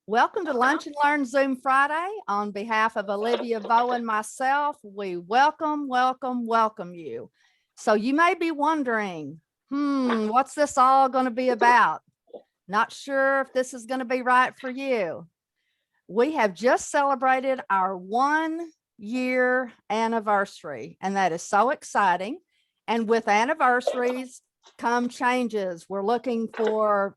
Welcome to Lunch and Learn Zoom Friday. On behalf of Olivia, Bo, and myself, we welcome you. So you may be wondering, what's this all going to be about? Not sure if this is going to be right for you. We have just celebrated our 1-year anniversary, and that is so exciting. And with anniversaries come changes. We're looking for,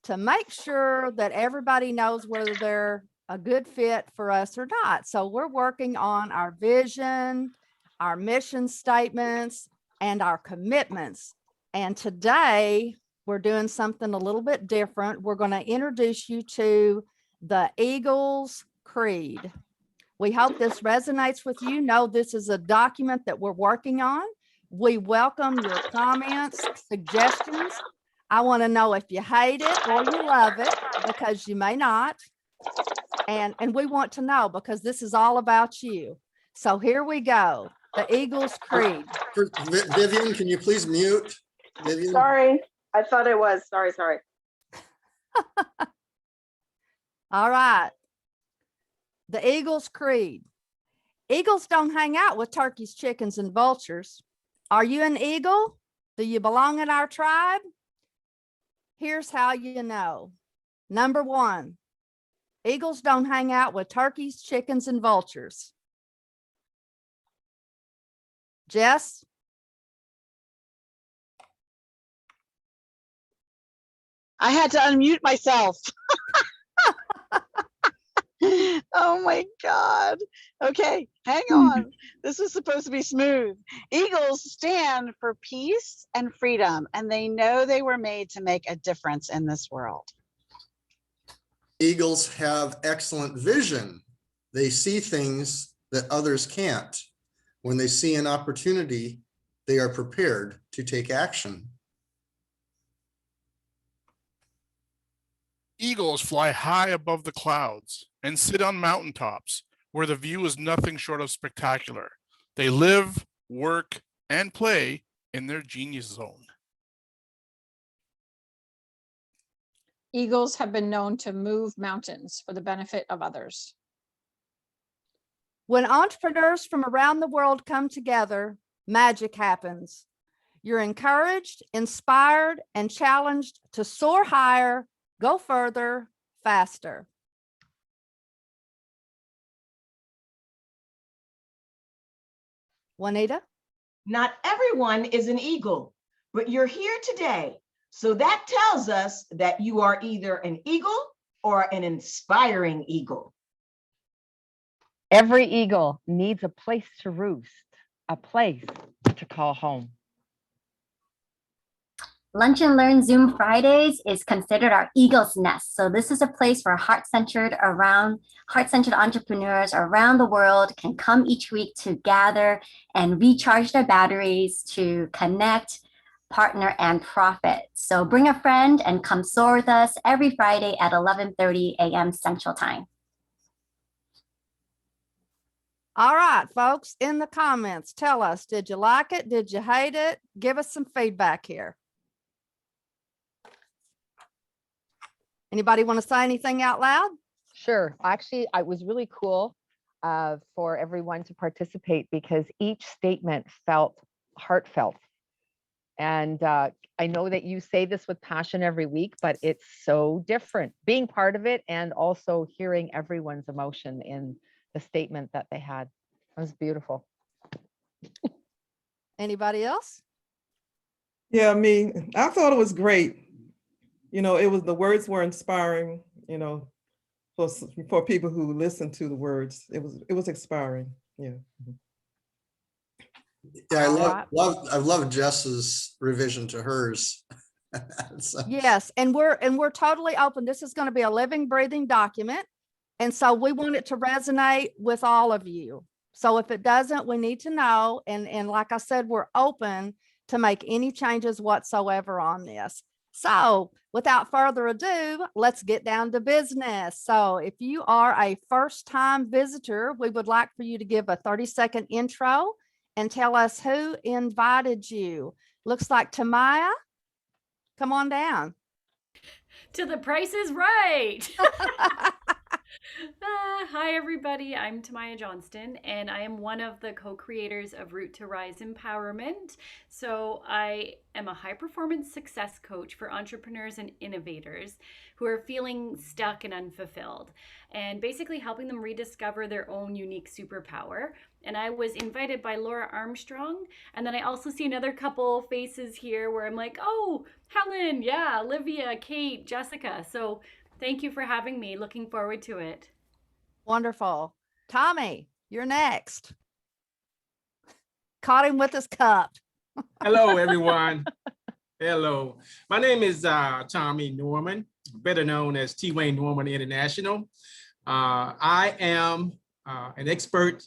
to make sure that everybody knows whether they're a good fit for us or not. So we're working on our vision, our mission statements, and our commitments. And today we're doing something a little bit different. We're going to introduce you to the Eagles Creed. We hope this resonates with you. Know this is a document that we're working on. We welcome your comments, suggestions. I want to know if you hate it or you love it, because you may not. And we want to know, because this is all about you. So here we go. The Eagles Creed. Vivian, can you please mute? Vivian? Sorry, I thought I was. Sorry. All right. The Eagles Creed. Eagles don't hang out with turkeys, chickens, and vultures. Are you an eagle? Do you belong in our tribe? Here's how you know. Number 1, eagles don't hang out with turkeys, chickens, and vultures. Jess? I had to unmute myself. Oh my God. Okay, hang on. This is supposed to be smooth. Eagles stand for peace and freedom, and they know they were made to make a difference in this world. Eagles have excellent vision. They see things that others can't. When they see an opportunity, they are prepared to take action. Eagles fly high above the clouds and sit on mountaintops where the view is nothing short of spectacular. They live, work, and play in their genius zone. Eagles have been known to move mountains for the benefit of others. When entrepreneurs from around the world come together, magic happens. You're encouraged, inspired, and challenged to soar higher, go further, faster. Juanita? Not everyone is an eagle, but you're here today. So that tells us that you are either an eagle or an inspiring eagle. Every eagle needs a place to roost, a place to call home. Lunch and Learn Zoom Fridays is considered our Eagle's Nest. So this is a place where heart-centered entrepreneurs around the world can come each week to gather and recharge their batteries to connect, partner, and profit. So bring a friend and come soar with us every Friday at 11:30 a.m. Central Time. All right, folks, in the comments, tell us, did you like it? Did you hate it? Give us some feedback here. Anybody want to say anything out loud? Sure. Actually, it was really cool for everyone to participate because each statement felt heartfelt. And I know that you say this with passion every week, but it's so different being part of it and also hearing everyone's emotion in the statement that they had. It was beautiful. Anybody else? Yeah, I thought it was great. The words were inspiring, for people who listen to the words. It was inspiring. Yeah. Yeah, I love Jess's revision to hers. So. Yes, and we're totally open. This is going to be a living, breathing document. And so we want it to resonate with all of you. So if it doesn't, we need to know. And like I said, we're open to make any changes whatsoever on this. So without further ado, let's get down to business. So if you are a first-time visitor, we would like for you to give a 30-second intro and tell us who invited you. Looks like Tamaya. come on down. To The Price is Right. Hi, everybody. I'm Tamaya Johnston, and I am one of the co-creators of Root to Rise Empowerment. So I am a high-performance success coach for entrepreneurs and innovators who are feeling stuck and unfulfilled, and basically helping them rediscover their own unique superpower. And I was invited by Laura Armstrong, and then I also see another couple faces here where I'm like, oh, Helen, yeah, Olivia, Kate, Jessica. So thank you for having me. Looking forward to it. Wonderful. Tommy, you're next. Caught him with his cup. Hello, everyone. Hello. My name is Tommy Norman, better known as T. Wayne Norman International. I am an expert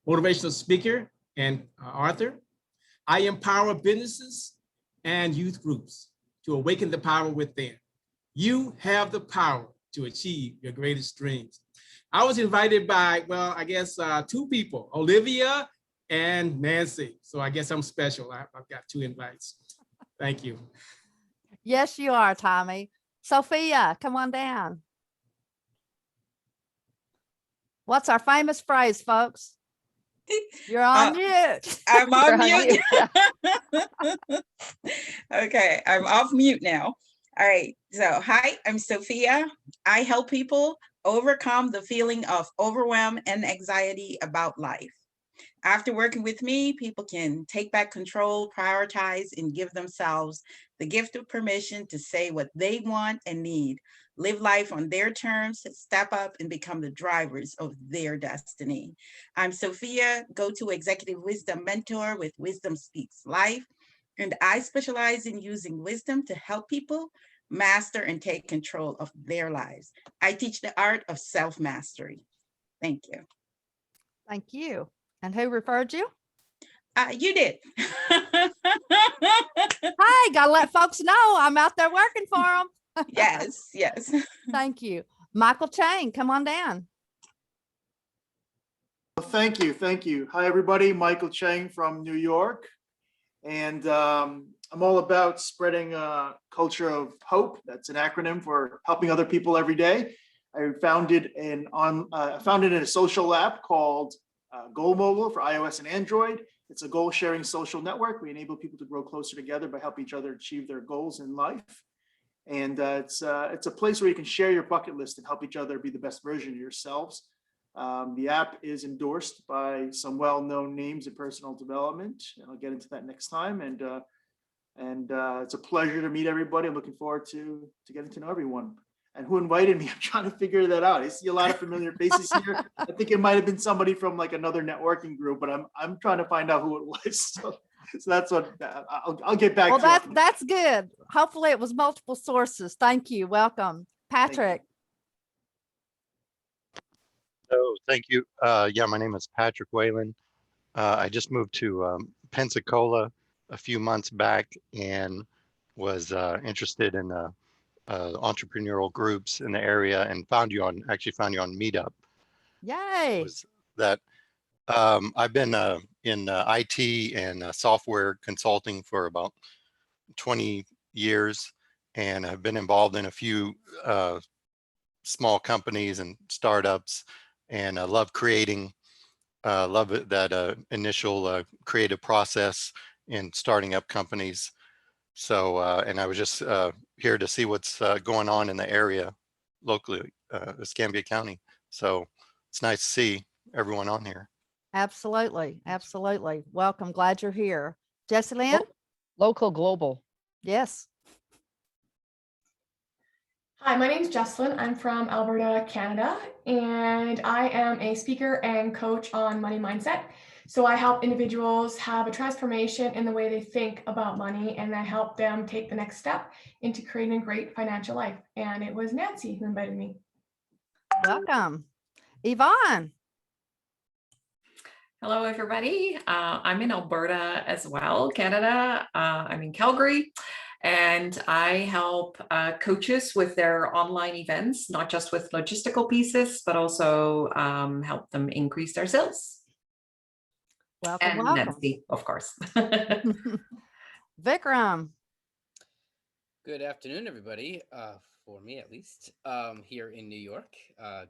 motivational speaker and author. I empower businesses and youth groups to awaken the power within. You have the power to achieve your greatest dreams. I was invited by, well, I guess 2 people, Olivia and Nancy. So I guess I'm special. I've got 2 invites. Thank you. Yes, you are, Tommy. Sophia, come on down. What's our famous phrase, folks? You're on mute. I'm on mute. mute. Okay, I'm off mute now. All right, so hi, I'm Sophia. I help people overcome the feeling of overwhelm and anxiety about life. After working with me, people can take back control, prioritize, and give themselves the gift of permission to say what they want and need, live life on their terms, step up and become the drivers of their destiny. I'm Sophia, go-to executive wisdom mentor with Wisdom Speaks Life, and I specialize in using wisdom to help people master and take control of their lives. I teach the art of self-mastery. Thank you. Thank you. And who referred you? You did. Hey, gotta let folks know I'm out there working for them. Yes, yes. Thank you. Michael Chang, come on down. Thank you. Thank you. Hi, everybody. Michael Chang from New York. And I'm all about spreading a culture of hope. That's an acronym for helping other people every day. I founded a social app called Goal Mobile for iOS and Android. It's a goal sharing social network. We enable people to grow closer together by helping each other achieve their goals in life. And it's a place where you can share your bucket list and help each other be the best version of yourselves. The app is endorsed by some well-known names in personal development, and I'll get into that next time. And it's a pleasure to meet everybody. I'm looking forward to getting to know everyone. And who invited me? I'm trying to figure that out. I see a lot of familiar faces here. I think it might have been somebody from like another networking group, but I'm trying to find out who it was. So that's what I'll get back to. Well, that's good. Hopefully it was multiple sources. Thank you. Welcome. Patrick. Oh, thank you. Yeah, my name is Patrick Whalen. I just moved to Pensacola a few months back and was interested in entrepreneurial groups in the area and found you on Meetup. Yay. Was that I've been in IT and software consulting for about 20 years, and I've been involved in a few small companies and startups, and I love creating, love that initial creative process in starting up companies. So, and I was just here to see what's going on in the area locally, Escambia County. So it's nice to see everyone on here. Absolutely. Absolutely. Welcome. Glad you're here. Jessie Lynn? Local, global. Yes. Hi, my name is Jesslyn. I'm from Alberta, Canada, and I am a speaker and coach on money mindset. So I help individuals have a transformation in the way they think about money, and I help them take the next step into creating a great financial life. And it was Nancy who invited me. Welcome. Yvonne. Hello, everybody. I'm in Alberta as well, Canada. I'm in Calgary, and I help coaches with their online events, not just with logistical pieces, but also help them increase their sales. Welcome, and welcome. Nancy, of course. Vikram. Good afternoon, everybody. For me, at least, here in New York.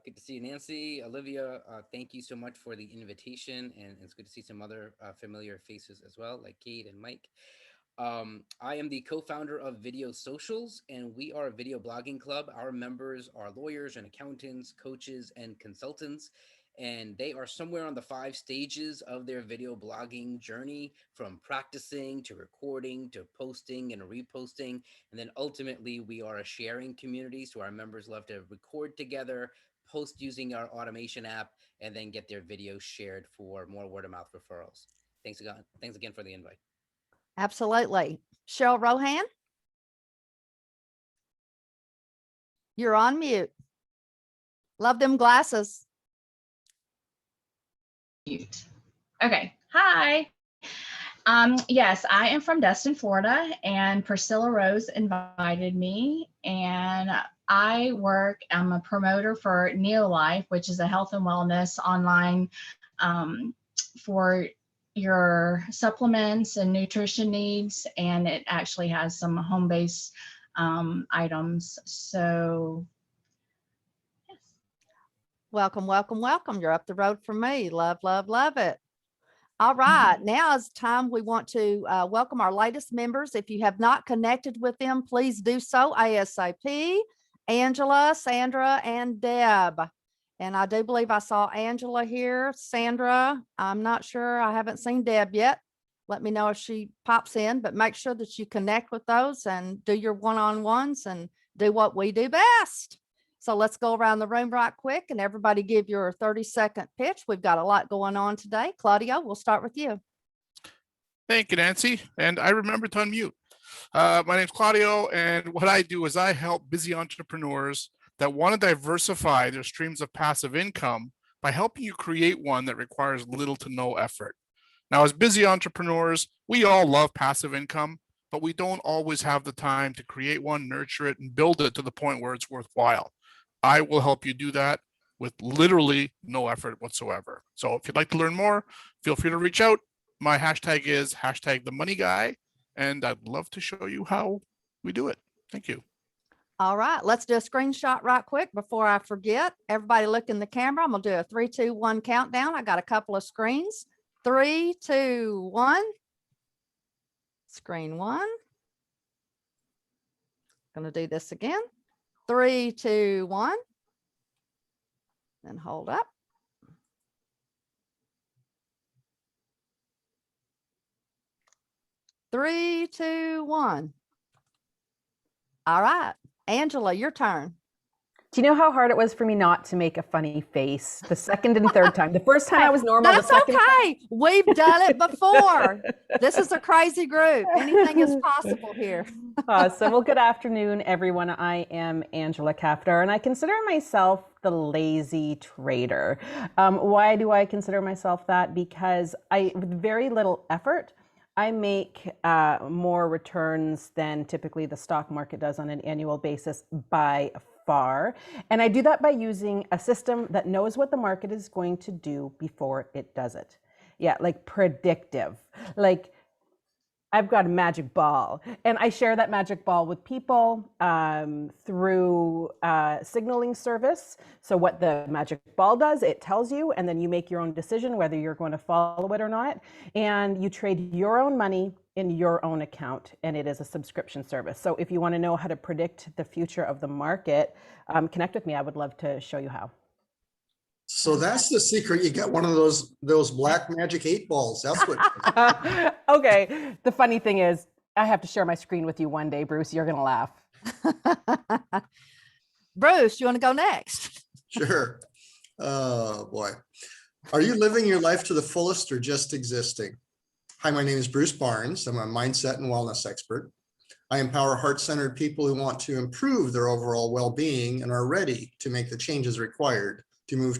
Good to see you, Nancy, Olivia. Thank you so much for the invitation, and it's good to see some other familiar faces as well, like Kate and Mike. I am the co-founder of Video Socials, and we are a video blogging club. Our members are lawyers and accountants, coaches, and consultants, and they are somewhere on the 5 stages of their video blogging journey, from practicing to recording to posting and reposting. And then ultimately, we are a sharing community, so our members love to record together, post using our automation app, and then get their videos shared for more word-of-mouth referrals. Thanks again for the invite. Absolutely. Cheryl Rohan, you're on mute. Love them glasses. Mute. Okay. Hi. Yes, I am from Destin, Florida, and Priscilla Rose invited me, and I'm a promoter for Neolife, which is a health and wellness online for your supplements and nutrition needs, and it actually has some home-based items. So yes. Welcome, welcome, welcome. You're up the road from me. Love, love, love it. All right, now is time we want to welcome our latest members. If you have not connected with them, please do so ASAP. Angela, Sandra, and Deb. And I do believe I saw Angela here. Sandra, I'm not sure. I haven't seen Deb yet. Let me know if she pops in, but make sure that you connect with those and do your one-on-ones and do what we do best. So let's go around the room right quick and everybody give your 30-second pitch. We've got a lot going on today. Claudio, we'll start with you. Thank you, Nancy. And I remember to unmute. My name's Claudio, and what I do is I help busy entrepreneurs that want to diversify their streams of passive income by helping you create one that requires little to no effort. Now, as busy entrepreneurs, we all love passive income, but we don't always have the time to create one, nurture it, and build it to the point where it's worthwhile. I will help you do that with literally no effort whatsoever. So if you'd like to learn more, feel free to reach out. My hashtag is #themoneyguy, and I'd love to show you how we do it. Thank you. All right, let's do a screenshot right quick before I forget. Everybody look in the camera. I'm gonna do a 3, 2, 1 countdown. I got a couple of screens. 3, 2, 1. Screen 1. Gonna do this again. 3, 2, 1. Then hold up. Three, 2, 1. All right, Angela, your turn. Do you know how hard it was for me not to make a funny face the second and third time? The first time I was normal. That's okay. We've done it before. This is a crazy group. Anything is possible here. Awesome. Well, good afternoon, everyone. I am Angela Kafdar, and I consider myself the lazy trader. Why do I consider myself that? Because with very little effort, I make more returns than typically the stock market does on an annual basis by far. And I do that by using a system that knows what the market is going to do before it does it. Yeah, like predictive. Like I've got a magic ball, and I share that magic ball with people through signaling service. So what the magic ball does, it tells you, and then you make your own decision whether you're going to follow it or not. And you trade your own money in your own account, and it is a subscription service. So if you want to know how to predict the future of the market, connect with me. I would love to show you how. So that's the secret. You get one of those black magic 8 balls. That's what. Okay. The funny thing is, I have to share my screen with you one day, Bruce. You're going to laugh. Bruce, you want to go next? Sure. Oh boy. Are you living your life to the fullest or just existing? Hi, my name is Bruce Barnes. I'm a mindset and wellness expert. I empower heart-centered people who want to improve their overall well-being and are ready to make the changes required to move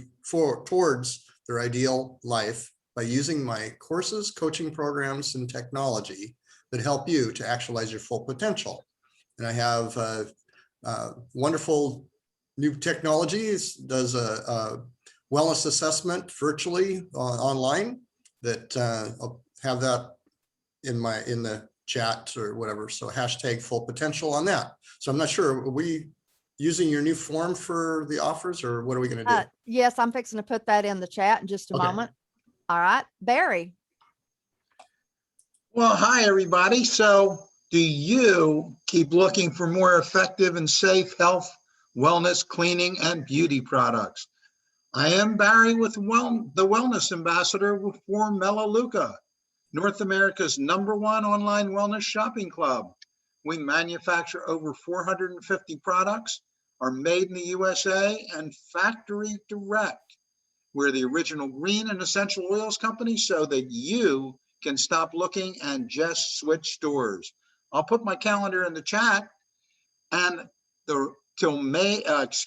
towards their ideal life by using my courses, coaching programs, and technology that help you to actualize your full potential. And I have wonderful new technologies, does a wellness assessment virtually online that I'll have that in the chat or whatever. So hashtag full potential on that. So I'm not sure, are we using your new form for the offers or what are we going to do? Yes, I'm fixing to put that in the chat in just a Okay. moment. All right, Barry. Well, hi, everybody. So do you keep looking for more effective and safe health, wellness, cleaning, and beauty products? I am Barry with the Wellness Ambassador for Melaleuca, North America's #1 online wellness shopping club. We manufacture over 450 products, are made in the USA and factory direct. We're the original green and essential oils company so that you can stop looking and just switch stores. I'll put my calendar in the chat, and till May, it's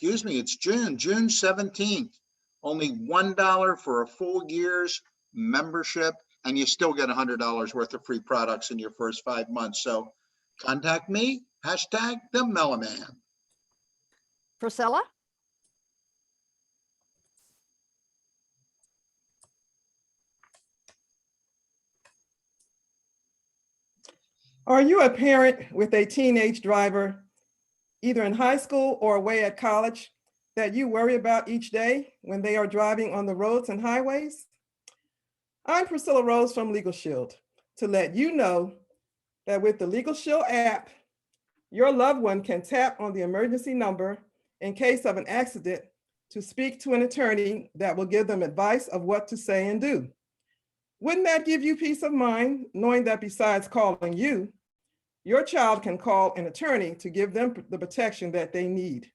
June 17th. Only $1 for a full year's membership, and you still get $100 worth of free products in your first 5 months. So contact me, hashtag the Meloman. Priscilla. Are you a parent with a teenage driver, either in high school or away at college, that you worry about each day when they are driving on the roads and highways? I'm Priscilla Rose from Legal Shield to let you know that with the Legal Shield app, your loved one can tap on the emergency number in case of an accident to speak to an attorney that will give them advice of what to say and do. Wouldn't that give you peace of mind, knowing that besides calling you, your child can call an attorney to give them the protection that they need?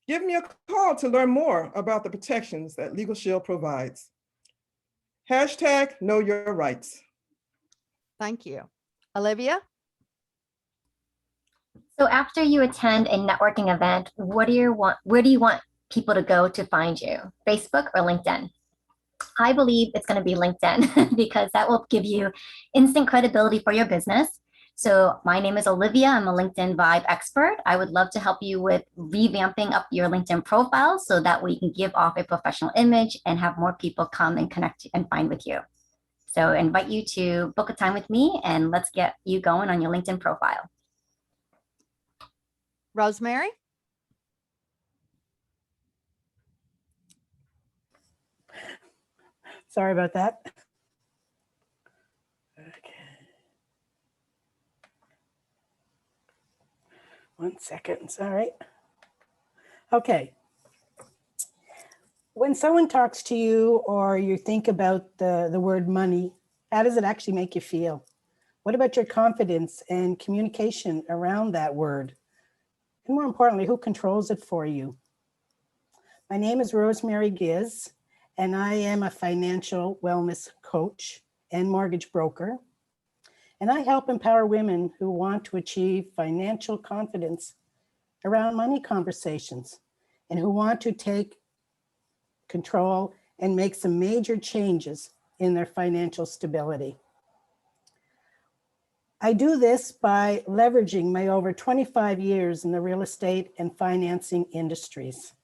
Give me a call to learn more about the protections that Legal Shield provides. Hashtag know your rights. Thank you. Olivia? So after you attend a networking event, where do you want people to go to find you? Facebook or LinkedIn? I believe it's going to be LinkedIn because that will give you instant credibility for your business. So my name is Olivia. I'm a LinkedIn Vibe expert. I would love to help you with revamping up your LinkedIn profile so that way you can give off a professional image and have more people come and connect and find with you. So I invite you to book a time with me and let's get you going on your LinkedIn profile. Rosemary? Sorry about that. Okay. 1 second, sorry. Okay. When someone talks to you or you think about the word money, how does it actually make you feel? What about your confidence and communication around that word? And more importantly, who controls it for you? My name is Rosemary Giz, and I am a financial wellness coach and mortgage broker. And I help empower women who want to achieve financial confidence around money conversations and who want to take control and make some major changes in their financial stability. I do this by leveraging my over 25 years in the real estate and financing industries.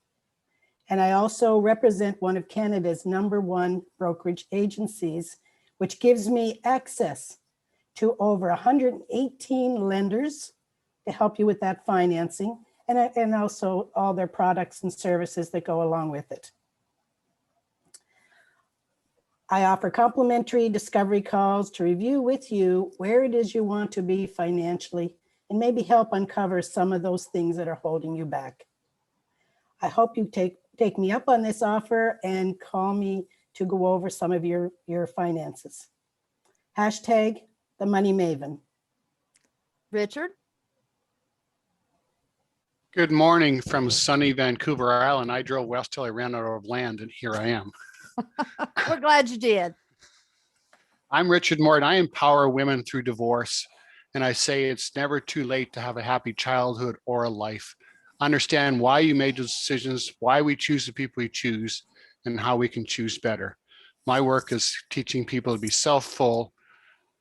And I also represent one of Canada's #1 brokerage agencies, which gives me access to over 118 lenders to help you with that financing, and also all their products and services that go along with it. I offer complimentary discovery calls to review with you where it is you want to be financially and maybe help uncover some of those things that are holding you back. I hope you take me up on this offer and call me to go over some of your finances. Hashtag the Money Maven. Richard? Good morning from sunny Vancouver Island. I drove west till I ran out of land, and here I am. We're glad you did. I'm Richard Morton. I empower women through divorce, and I say it's never too late to have a happy childhood or a life. Understand why you made those decisions, why we choose the people we choose, and how we can choose better. My work is teaching people to be self-full,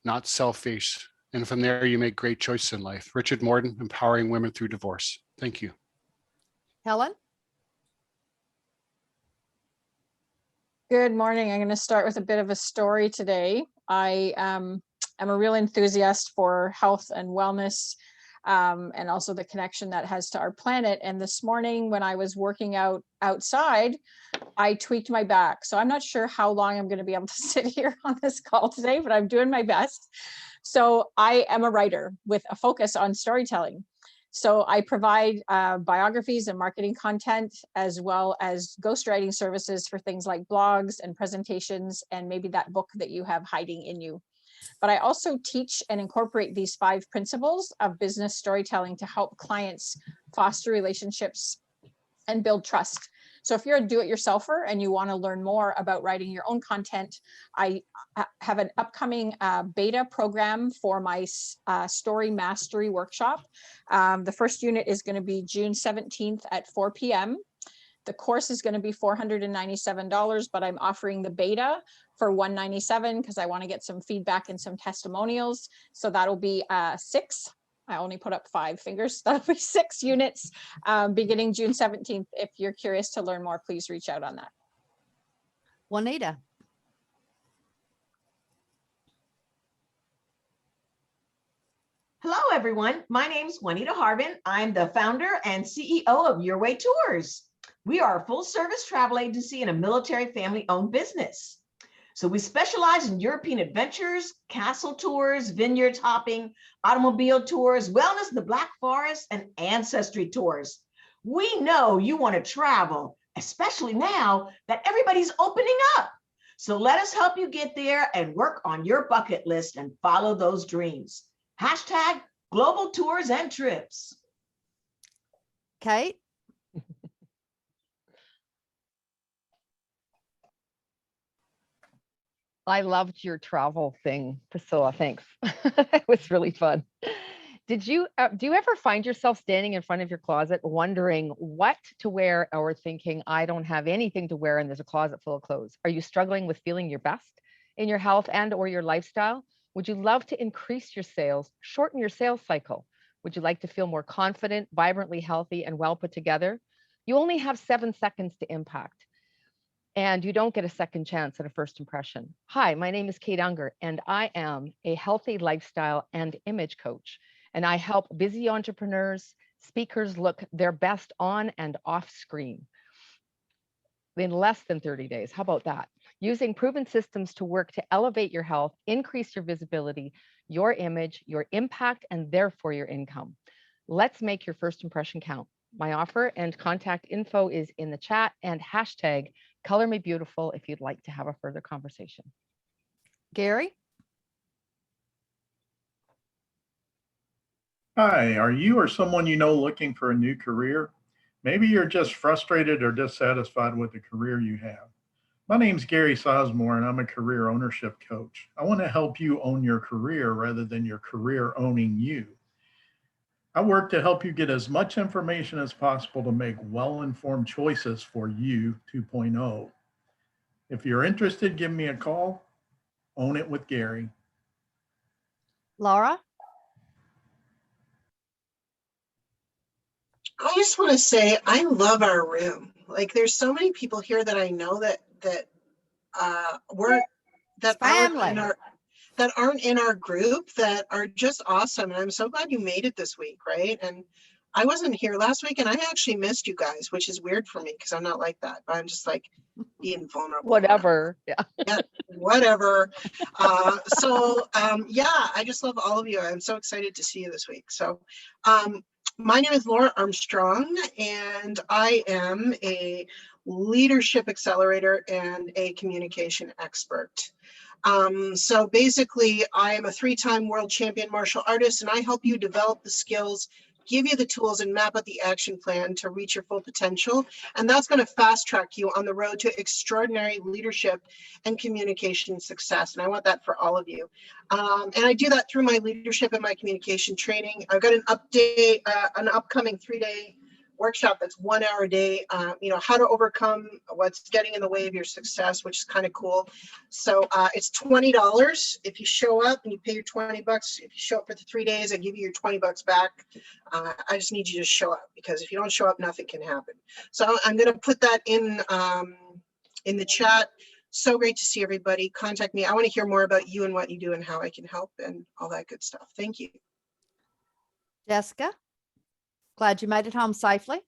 not selfish. And from there, you make great choices in life. Richard Morton, empowering women through divorce. Thank you. Helen? Good morning. I'm going to start with a bit of a story today. I I'm a real enthusiast for health and wellness, and also the connection that has to our planet. And this morning when I was working out outside, I tweaked my back. So I'm not sure how long I'm going to be able to sit here on this call today, but I'm doing my best. So I am a writer with a focus on storytelling. So I provide biographies and marketing content, as well as ghostwriting services for things like blogs and presentations, and maybe that book that you have hiding in you. But I also teach and incorporate these 5 principles of business storytelling to help clients foster relationships and build trust. So if you're a do-it-yourselfer and you want to learn more about writing your own content, I have an upcoming beta program for my story mastery workshop. The first unit is going to be June 17th at 4 p.m. The course is going to be $497, but I'm offering the beta for $197 because I want to get some feedback and some testimonials. So that'll be 6. I only put up 5 fingers. That'll be 6 units beginning June 17th. If you're curious to learn more, please reach out on that. Juanita. Hello, everyone. My name is Juanita Harvin. I'm the founder and CEO of Your Way Tours. We are a full-service travel agency and a military family-owned business. So we specialize in European adventures, castle tours, vineyards hopping, automobile tours, wellness in the Black Forest, and ancestry tours. We know you want to travel, especially now that everybody's opening up. So let us help you get there and work on your bucket list and follow those dreams. Hashtag global tours and trips. Kate. I loved your travel thing, Priscilla. Thanks. It was really fun. Do you ever find yourself standing in front of your closet wondering what to wear, or thinking, I don't have anything to wear and there's a closet full of clothes? Are you struggling with feeling your best in your health and or your lifestyle? Would you love to increase your sales, shorten your sales cycle? Would you like to feel more confident, vibrantly healthy, and well put together? You only have 7 seconds to impact. And you don't get a second chance at a first impression. Hi, my name is Kate Unger, and I am a healthy lifestyle and image coach. And I help busy entrepreneurs, speakers look their best on and off screen in less than 30 days. How about that? Using proven systems to work to elevate your health, increase your visibility, your image, your impact, and therefore your income. Let's make your first impression count. My offer and contact info is in the chat, and hashtag Color Me Beautiful if you'd like to have a further conversation. Gary? Hi, are you or someone you know looking for a new career? Maybe you're just frustrated or dissatisfied with the career you have. My name's Gary Sizemore, and I'm a career ownership coach. I want to help you own your career rather than your career owning you. I work to help you get as much information as possible to make well-informed choices for you 2.0. If you're interested, give me a call. Own it with Gary. Laura? I just want to say I love our room. Like, there's so many people here that I know that aren't in our group that are just awesome. And I'm so glad you made it this week, right? And I wasn't here last week, and I actually missed you guys, which is weird for me because I'm not like that. But I'm just like being vulnerable. Whatever. Yeah, whatever. Yeah, I just love all of you. I'm so excited to see you this week. So my name is Laura Armstrong, and I am a leadership accelerator and a communication expert. So basically, I am a 3-time world champion martial artist, and I help you develop the skills, give you the tools, and map out the action plan to reach your full potential. And that's going to fast track you on the road to extraordinary leadership and communication success. And I want that for all of you. And I do that through my leadership and my communication training. I've got an upcoming 3-day workshop that's 1 hour a day, how to overcome what's getting in the way of your success, which is kind of cool. So it's $20 if you show up, and you pay your $20. If you show up for the 3 days, I give you your $20 back. I just need you to show up, because if you don't show up, nothing can happen. So I'm going to put that in the chat. So great to see everybody. Contact me. I want to hear more about you and what you do and how I can help and all that good stuff. Thank you. Jessica, glad you made it home safely.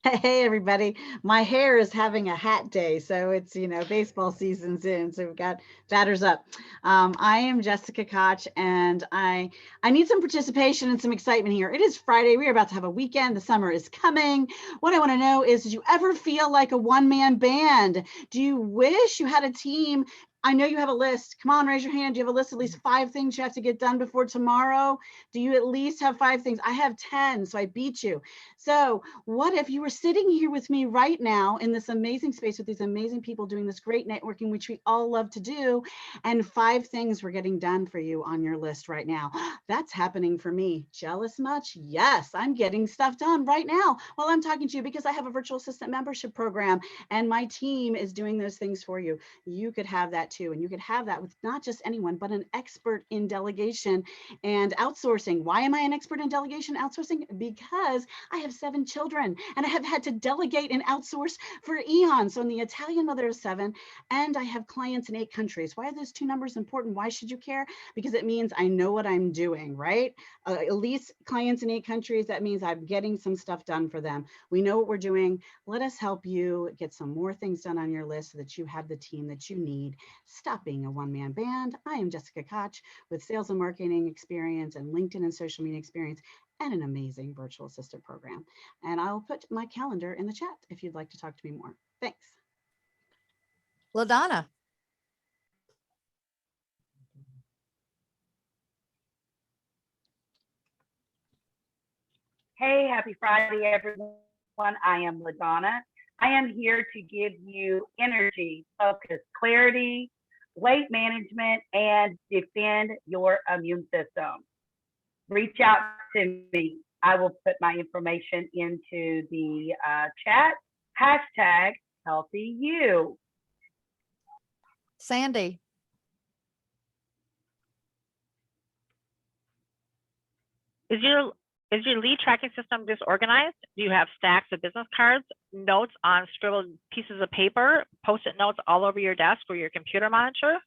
Hey, everybody. My hair is having a hat day. So it's, baseball season's in. So we've got batters up. I am Jessica Koch, and I need some participation and some excitement here. It is Friday. We are about to have a weekend. The summer is coming. What I want to know is, did you ever feel like a one-man band? Do you wish you had a team? I know you have a list. Come on, raise your hand. Do you have a list of at least 5 things you have to get done before tomorrow? Do you at least have 5 things? I have 10, so I beat you. So what if you were sitting here with me right now in this amazing space with these amazing people doing this great networking, which we all love to do, and 5 things were getting done for you on your list right now? That's happening for me. Jealous much? Yes, I'm getting stuff done right now while I'm talking to you, because I have a virtual assistant membership program and my team is doing those things for you. You could have that too. And you could have that with not just anyone, but an expert in delegation and outsourcing. Why am I an expert in delegation outsourcing? Because I have 7 children and I have had to delegate and outsource for eons. So I'm the Italian mother of 7, and I have clients in 8 countries. Why are those 2 numbers important? Why should you care? Because it means I know what I'm doing, right? At least clients in 8 countries, that means I'm getting some stuff done for them. We know what we're doing. Let us help you get some more things done on your list so that you have the team that you need. Stop being a one-man band. I am Jessica Koch with sales and marketing experience and LinkedIn and social media experience and an amazing virtual assistant program. And I'll put my calendar in the chat if you'd like to talk to me more. Thanks. LaDonna. Hey, happy Friday, everyone. I am LaDonna. I am here to give you energy, focus, clarity, weight management, and defend your immune system. Reach out to me. I will put my information into the chat. Hashtag healthy you. Sandy. Is your lead tracking system disorganized? Do you have stacks of business cards, notes on scribbled pieces of paper, post-it notes all over your desk or your computer monitor?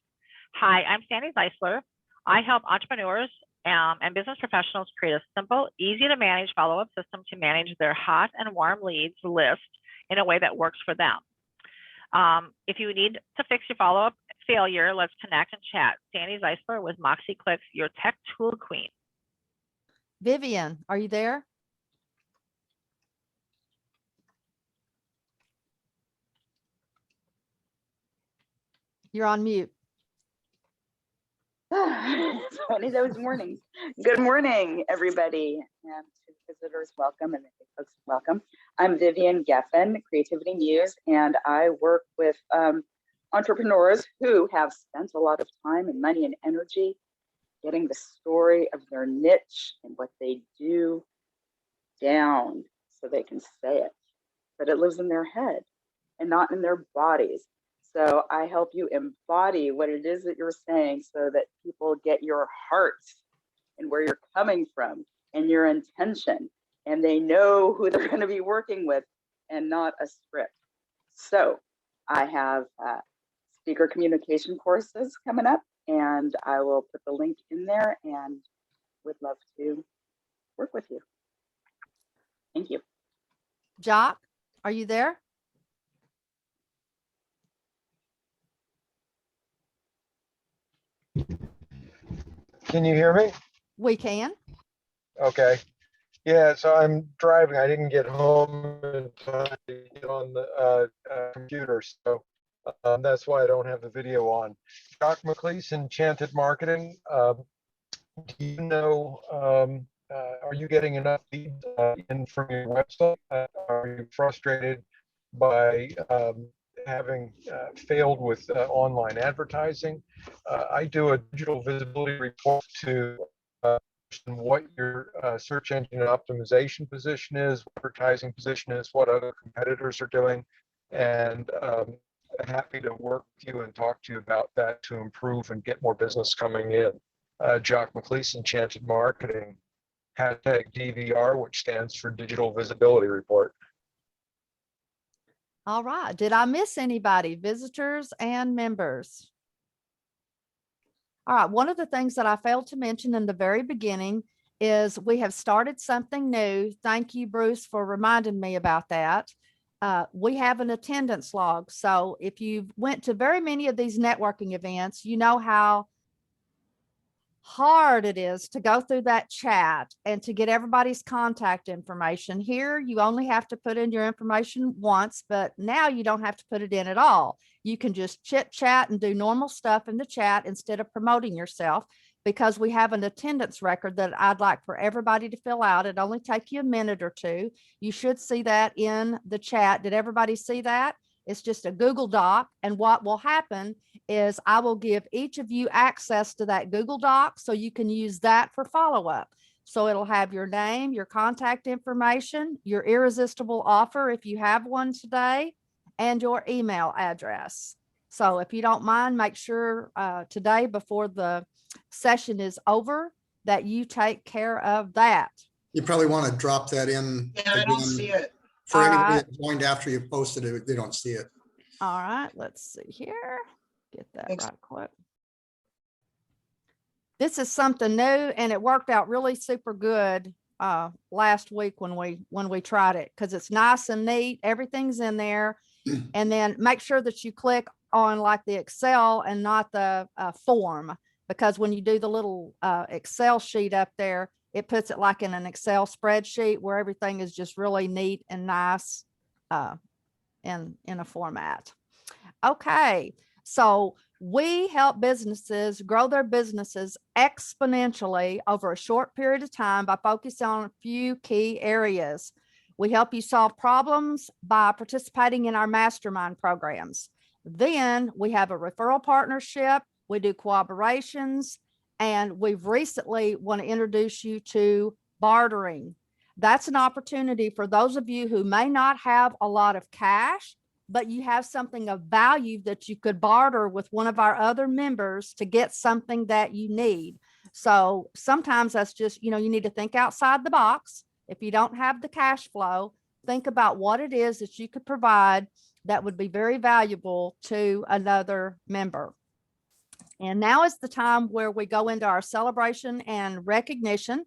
Hi, I'm Sandy Zeisler. I help entrepreneurs and business professionals create a simple, easy to manage follow-up system to manage their hot and warm leads list in a way that works for them. If you need to fix your follow-up failure, let's connect and chat. Sandy Zeisler with Moxie Clicks, your tech tool queen. Vivian, are you there? You're on mute. It's funny those mornings. Good morning, everybody, and to visitors, welcome, and the folks, welcome. I'm Vivian Geffen, Creativity Muse, and I work with entrepreneurs who have spent a lot of time and money and energy getting the story of their niche and what they do down so they can say it, but it lives in their head and not in their bodies. So I help you embody what it is that you're saying so that people get your heart and where you're coming from and your intention, and they know who they're going to be working with and not a script. So I have speaker communication courses coming up, and I will put the link in there and would love to work with you. Thank you. Jock, are you there? Can you hear me? We can. Okay. Yeah, so I'm driving. I didn't get home in time to get on the computer, so that's why I don't have the video on. Doc McLeese, Enchanted Marketing. Do you know, are you getting enough leads in from your website? Are you frustrated by having failed with online advertising? I do a digital visibility report to what your search engine optimization position is, what advertising position is, what other competitors are doing, and happy to work with you and talk to you about that to improve and get more business coming in. Jock McLeese, Enchanted Marketing, hashtag DVR, which stands for Digital Visibility Report. All right. Did I miss anybody? Visitors and members? All right. One of the things that I failed to mention in the very beginning is we have started something new. Thank you, Bruce, for reminding me about that. We have an attendance log. So if you went to very many of these networking events, you know how hard it is to go through that chat and to get everybody's contact information. Here, you only have to put in your information once, but now you don't have to put it in at all. You can just chit chat and do normal stuff in the chat instead of promoting yourself, because we have an attendance record that I'd like for everybody to fill out. It only take you a minute or two. You should see that in the chat. Did everybody see that? It's just a Google Doc. And what will happen is I will give each of you access to that Google Doc so you can use that for follow-up. So it'll have your name, your contact information, your irresistible offer if you have one today, and your email address. So if you don't mind, make sure today before the session is over that you take care of that. You probably want to drop that in. Yeah, I don't see it. For All anybody right. that joined after you posted it, they don't see it. All right, let's see here. Get that right quick. This is something new and it worked out really super good last week when we tried it, because it's nice and neat. Everything's in there. And then make sure that you click on like the Excel and not the form, because when you do the little Excel sheet up there, it puts it like in an Excel spreadsheet where everything is just really neat and nice in a format. Okay, so we help businesses grow their businesses exponentially over a short period of time by focusing on a few key areas. We help you solve problems by participating in our mastermind programs. Then we have a referral partnership. We do collaborations, and we've recently want to introduce you to bartering. That's an opportunity for those of you who may not have a lot of cash, but you have something of value that you could barter with one of our other members to get something that you need. So sometimes that's just, you need to think outside the box. If you don't have the cash flow, think about what it is that you could provide that would be very valuable to another member. And now is the time where we go into our celebration and recognition.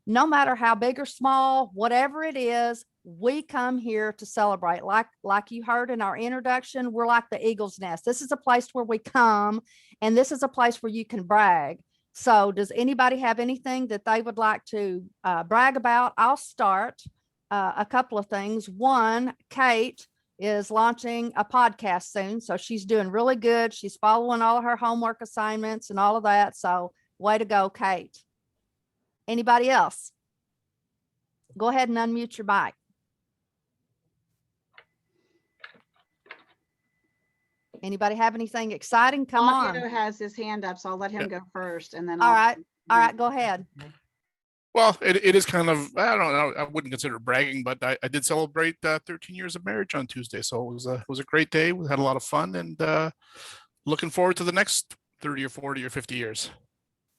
No matter how big or small, whatever it is, we come here to celebrate. Like you heard in our introduction, we're like the eagle's nest. This is a place where we come, and this is a place where you can brag. So does anybody have anything that they would like to brag about? I'll start a couple of things. One, Kate is launching a podcast soon. So she's doing really good. She's following all of her homework assignments and all of that. So way to go, Kate. Anybody else? Go ahead and unmute your mic. Anybody have anything exciting? Come Claudio on. has his hand up, so I'll let him go first, and then All right. All right, go ahead. Well, it is kind of, I don't know, I wouldn't consider bragging, but I did celebrate 13 years of marriage on Tuesday. So it was a great day. We had a lot of fun, and looking forward to the next 30 or 40 or 50 years.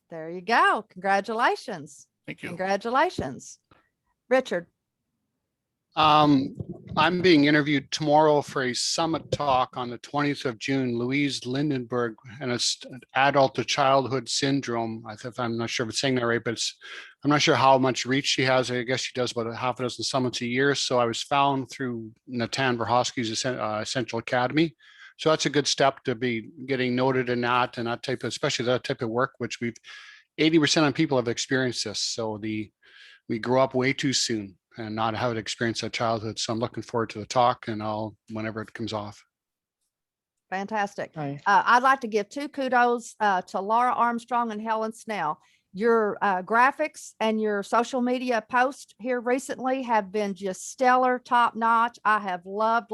There you go. Congratulations. Thank you. Congratulations. Richard. I'm being interviewed tomorrow for a summit talk on the 20th of June, Louise Lindenberg, and it's adult to childhood syndrome. I'm not sure if it's saying that right, but I'm not sure how much reach she has. I guess she does about half a dozen summits a year. So I was found through Natan Verhofsky's Essential Academy. So that's a good step to be getting noted in that, and that type of, especially that type of work, which 80% of people have experienced this. So we grow up way too soon and not have experienced that childhood. So I'm looking forward to the talk, and whenever it comes off. Fantastic. I'd like to give 2 kudos to Laura Armstrong and Helen Snell. Your graphics and your social media posts here recently have been just stellar, top notch. I have loved,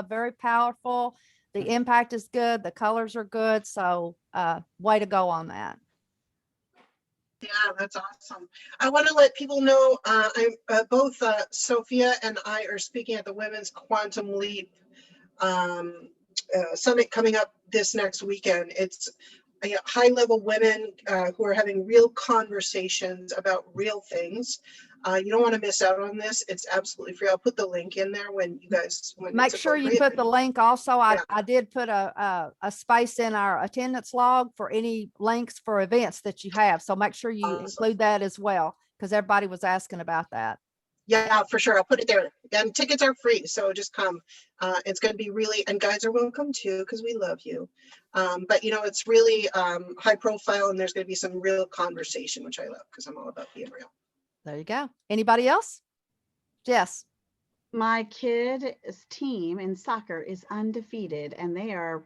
very powerful. The impact is good. The colors are good. So way to go on that. Yeah, that's awesome. I want to let people know both Sophia and I are speaking at the Women's Quantum Leap Summit coming up this next weekend. It's high-level women who are having real conversations about real things. You don't want to miss out on this. It's absolutely free. I'll put the link in there when Make it's sure you appropriate. put the link also. I did put a space in our attendance log for any links for events that you have. So make sure you include that as well, because everybody was asking about that. Yeah, for sure. I'll put it there. And tickets are free, so just come. It's going to be really, and guys are welcome too, because we love you. But you know, it's really high profile, and there's going to be some real conversation, which I love, because I'm all about being real. There you go. Anybody else? Jess. My kid's team in soccer is undefeated, and they are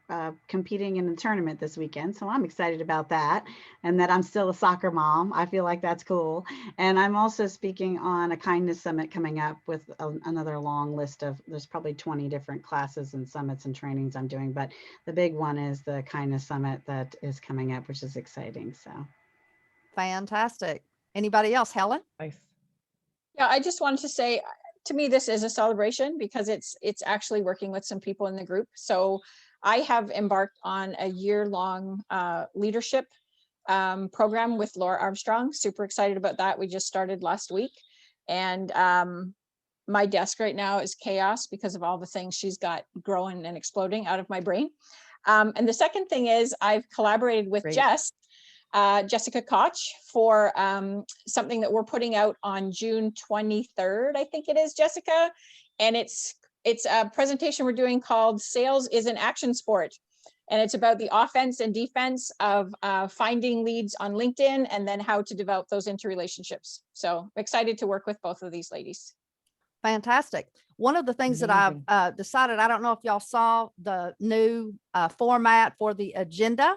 competing in a tournament this weekend. So I'm excited about that, and that I'm still a soccer mom. I feel like that's cool. And I'm also speaking on a kindness summit coming up with another long list of, there's probably 20 different classes and summits and trainings I'm doing, but the big one is the kindness summit that is coming up, which is exciting. So fantastic. Anybody else? Helen? Nice. Yeah, I just wanted to say, to me, this is a celebration because it's actually working with some people in the group. So I have embarked on a year-long leadership program with Laura Armstrong. Super excited about that. We just started last week. And my desk right now is chaos because of all the things she's got growing and exploding out of my brain. And the second thing is I've collaborated with Jessica Koch for something that we're putting out on June 23rd, I think it is, Jessica. And it's a presentation we're doing called Sales is an Action Sport. And it's about the offense and defense of finding leads on LinkedIn and then how to develop those into relationships. So I'm excited to work with both of these ladies. Fantastic. One of the things that I've decided, I don't know if y'all saw the new format for the agenda,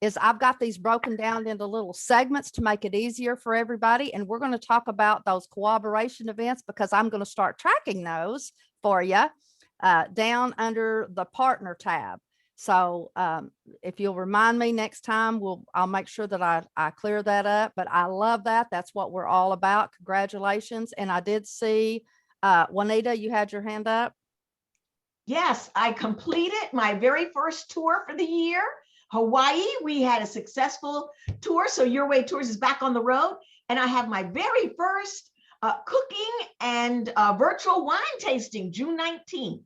is I've got these broken down into little segments to make it easier for everybody. And we're going to talk about those cooperation events because I'm going to start tracking those for you down under the partner tab. So if you'll remind me next time, I'll make sure that I clear that up. But I love that. That's what we're all about. Congratulations. And I did see Juanita, you had your hand up. Yes, I completed my very first tour for the year. Hawaii, we had a successful tour. So Your Way Tours is back on the road. And I have my very first cooking and virtual wine tasting June 19th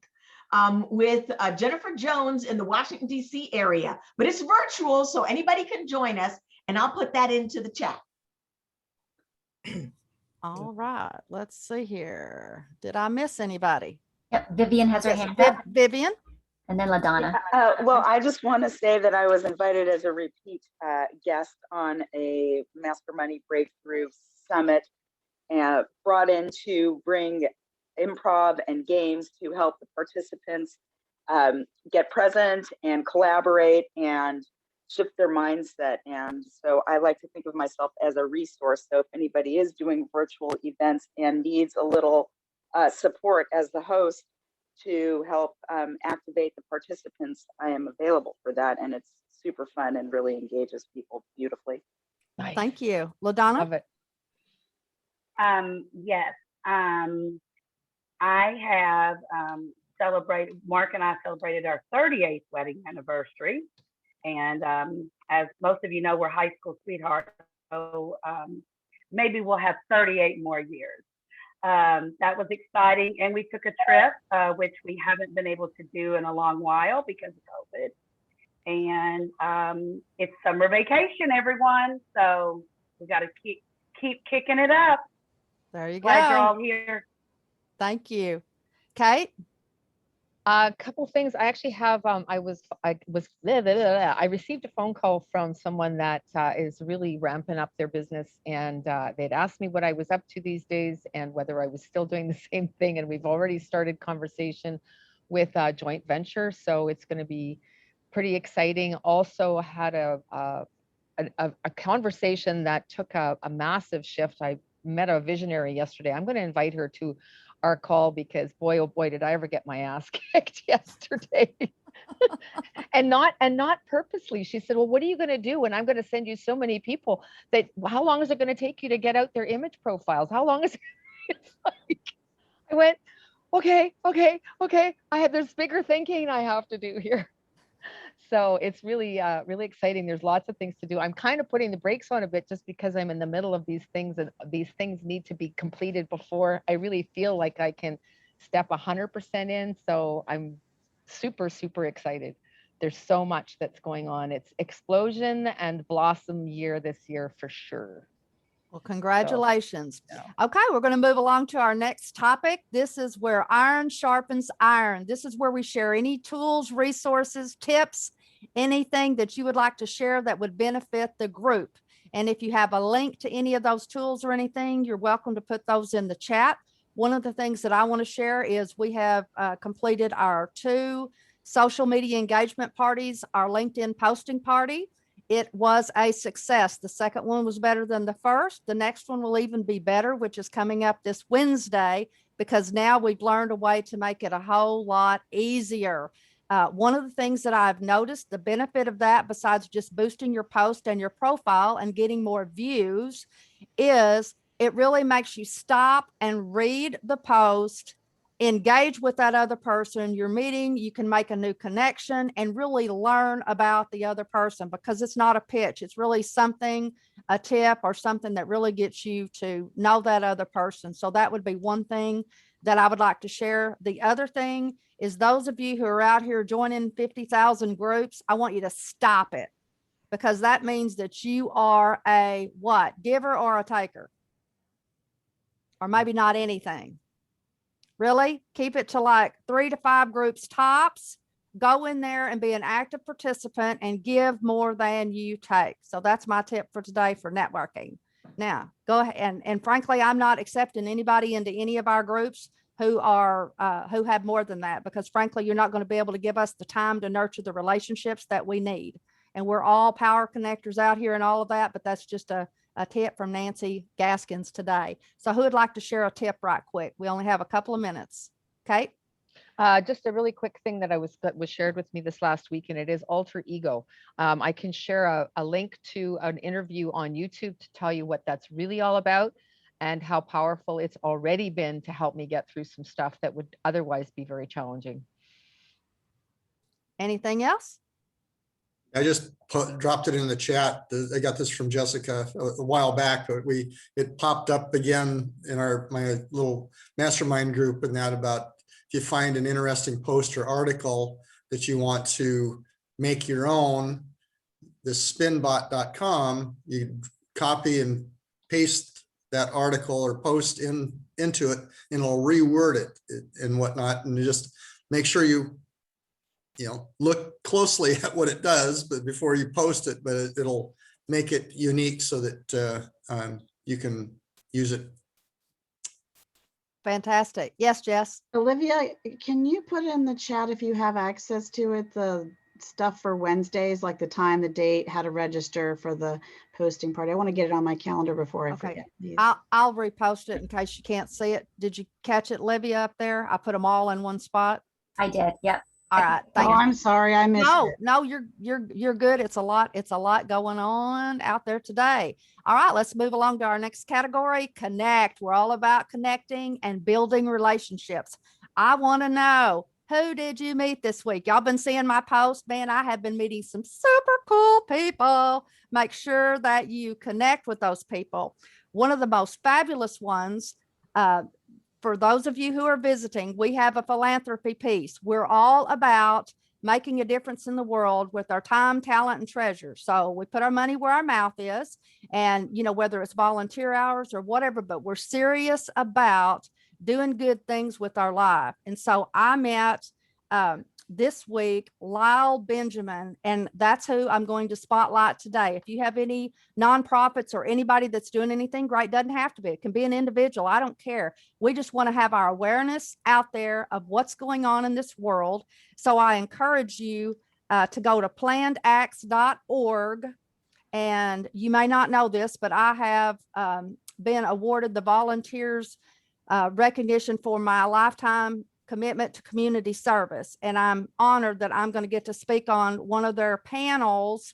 with Jennifer Jones in the Washington, D.C. area. But it's virtual, so anybody can join us. And I'll put that into the chat. All right, let's see here. Did I miss anybody? Yep, Vivian has her hand up. Vivian? And then LaDonna. Well, I just want to say that I was invited as a repeat guest on a Master Money Breakthrough Summit, brought in to bring improv and games to help the participants get present and collaborate and shift their mindset. And so I like to think of myself as a resource. So if anybody is doing virtual events and needs a little support as the host, to help activate the participants, I am available for that. And it's super fun and really engages people beautifully. Nice. Thank you. LaDonna? Love it. Yes. I have celebrated, Mark and I celebrated our 38th wedding anniversary. And as most of you know, we're high school sweethearts. So maybe we'll have 38 more years. That was exciting. And we took a trip, which we haven't been able to do in a long while because of COVID. And it's summer vacation, everyone. So we got to keep kicking it up. There you Glad go. you're all here. Thank you. Kate? A couple things. I actually have, I received a phone call from someone that is really ramping up their business, and they'd asked me what I was up to these days and whether I was still doing the same thing. And we've already started conversation with a joint venture. So it's going to be pretty exciting. Also had a conversation that took a massive shift. I met a visionary yesterday. I'm going to invite her to our call because boy, oh boy, did I ever get my ass kicked yesterday. and not purposely. She said, well, what are you going to do? And I'm going to send you so many people that, how long is it going to take you to get out their image profiles? How long is it? It's like, I went, okay. I had this bigger thinking I have to do here. So it's really, really exciting. There's lots of things to do. I'm kind of putting the brakes on a bit just because I'm in the middle of these things, and these things need to be completed before I really feel like I can step 100% in. So I'm super, super excited. There's so much that's going on. It's explosion and blossom year this year for sure. Well, congratulations. Okay, we're going to move along to our next topic. This is where iron sharpens iron. This is where we share any tools, resources, tips, anything that you would like to share that would benefit the group. And if you have a link to any of those tools or anything, you're welcome to put those in the chat. One of the things that I want to share is we have completed our 2 social media engagement parties, our LinkedIn posting party. It was a success. The second one was better than the first. The next one will even be better, which is coming up this Wednesday, because now we've learned a way to make it a whole lot easier. One of the things that I've noticed, the benefit of that, besides just boosting your post and your profile and getting more views, is it really makes you stop and read the post, engage with that other person you're meeting. You can make a new connection and really learn about the other person, because it's not a pitch. It's really something, a tip or something that really gets you to know that other person. So that would be one thing that I would like to share. The other thing is, those of you who are out here joining 50,000 groups, I want you to stop it, because that means that you are a what? Giver or a taker? Or maybe not anything. Really keep it to like 3 to 5 groups tops. Go in there and be an active participant and give more than you take. So that's my tip for today for networking. Now go ahead and frankly, I'm not accepting anybody into any of our groups who are who have more than that, because frankly, you're not going to be able to give us the time to nurture the relationships that we need. And we're all power connectors out here and all of that, but that's just a tip from Nancy Gaskins today. So who would like to share a tip right quick? We only have a couple of minutes. Kate? Just a really quick thing that was shared with me this last week, and it is alter ego. I can share a link to an interview on YouTube to tell you what that's really all about and how powerful it's already been to help me get through some stuff that would otherwise be very challenging. Anything else? I just dropped it in the chat. I got this from Jessica a while back, but it popped up again in my little mastermind group, and that about if you find an interesting post or article that you want to make your own, the spinbot.com, you copy and paste that article or post into it, and it'll reword it and whatnot, and just make sure you look closely at what it does, but before you post it, but it'll make it unique so that you can use it. Fantastic. Yes, Jess. Olivia, can you put in the chat, if you have access to it, the stuff for Wednesdays, like the time, the date, how to register for the posting party? I want to get it on my calendar before I forget. I'll repost it in case you can't see it. Did you catch it, Livia, up there? I put them all in one spot. I did. Yep. All right. Thank Oh, you. I'm sorry, I missed it. No, you're good. It's a lot going on out there today. All right, let's move along to our next category, connect. We're all about connecting and building relationships. I want to know, who did you meet this week? Y'all been seeing my post? Man, I have been meeting some super cool people. Make sure that you connect with those people. One of the most fabulous ones, for those of you who are visiting, we have a philanthropy piece. We're all about making a difference in the world with our time, talent, and treasure. So we put our money where our mouth is, and whether it's volunteer hours or whatever, but we're serious about doing good things with our life. And so I met this week Lyle Benjamin, and that's who I'm going to spotlight today. If you have any nonprofits or anybody that's doing anything great, doesn't have to be, it can be an individual, I don't care. We just want to have our awareness out there of what's going on in this world. So I encourage you to go to plannedacts.org. And you may not know this, but I have been awarded the volunteers recognition for my lifetime commitment to community service. And I'm honored that I'm going to get to speak on one of their panels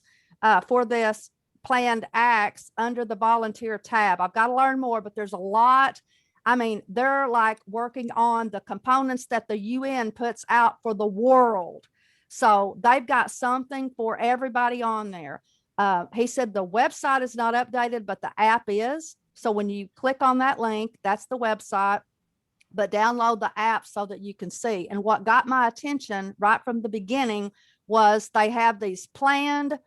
for this planned acts under the volunteer tab. I've got to learn more, but there's a lot. I mean, they're like working on the components that the UN puts out for the world. So they've got something for everybody on there. He said the website is not updated, but the app is. So when you click on that link, that's the website, but download the app so that you can see. And what got my attention right from the beginning was they have these planned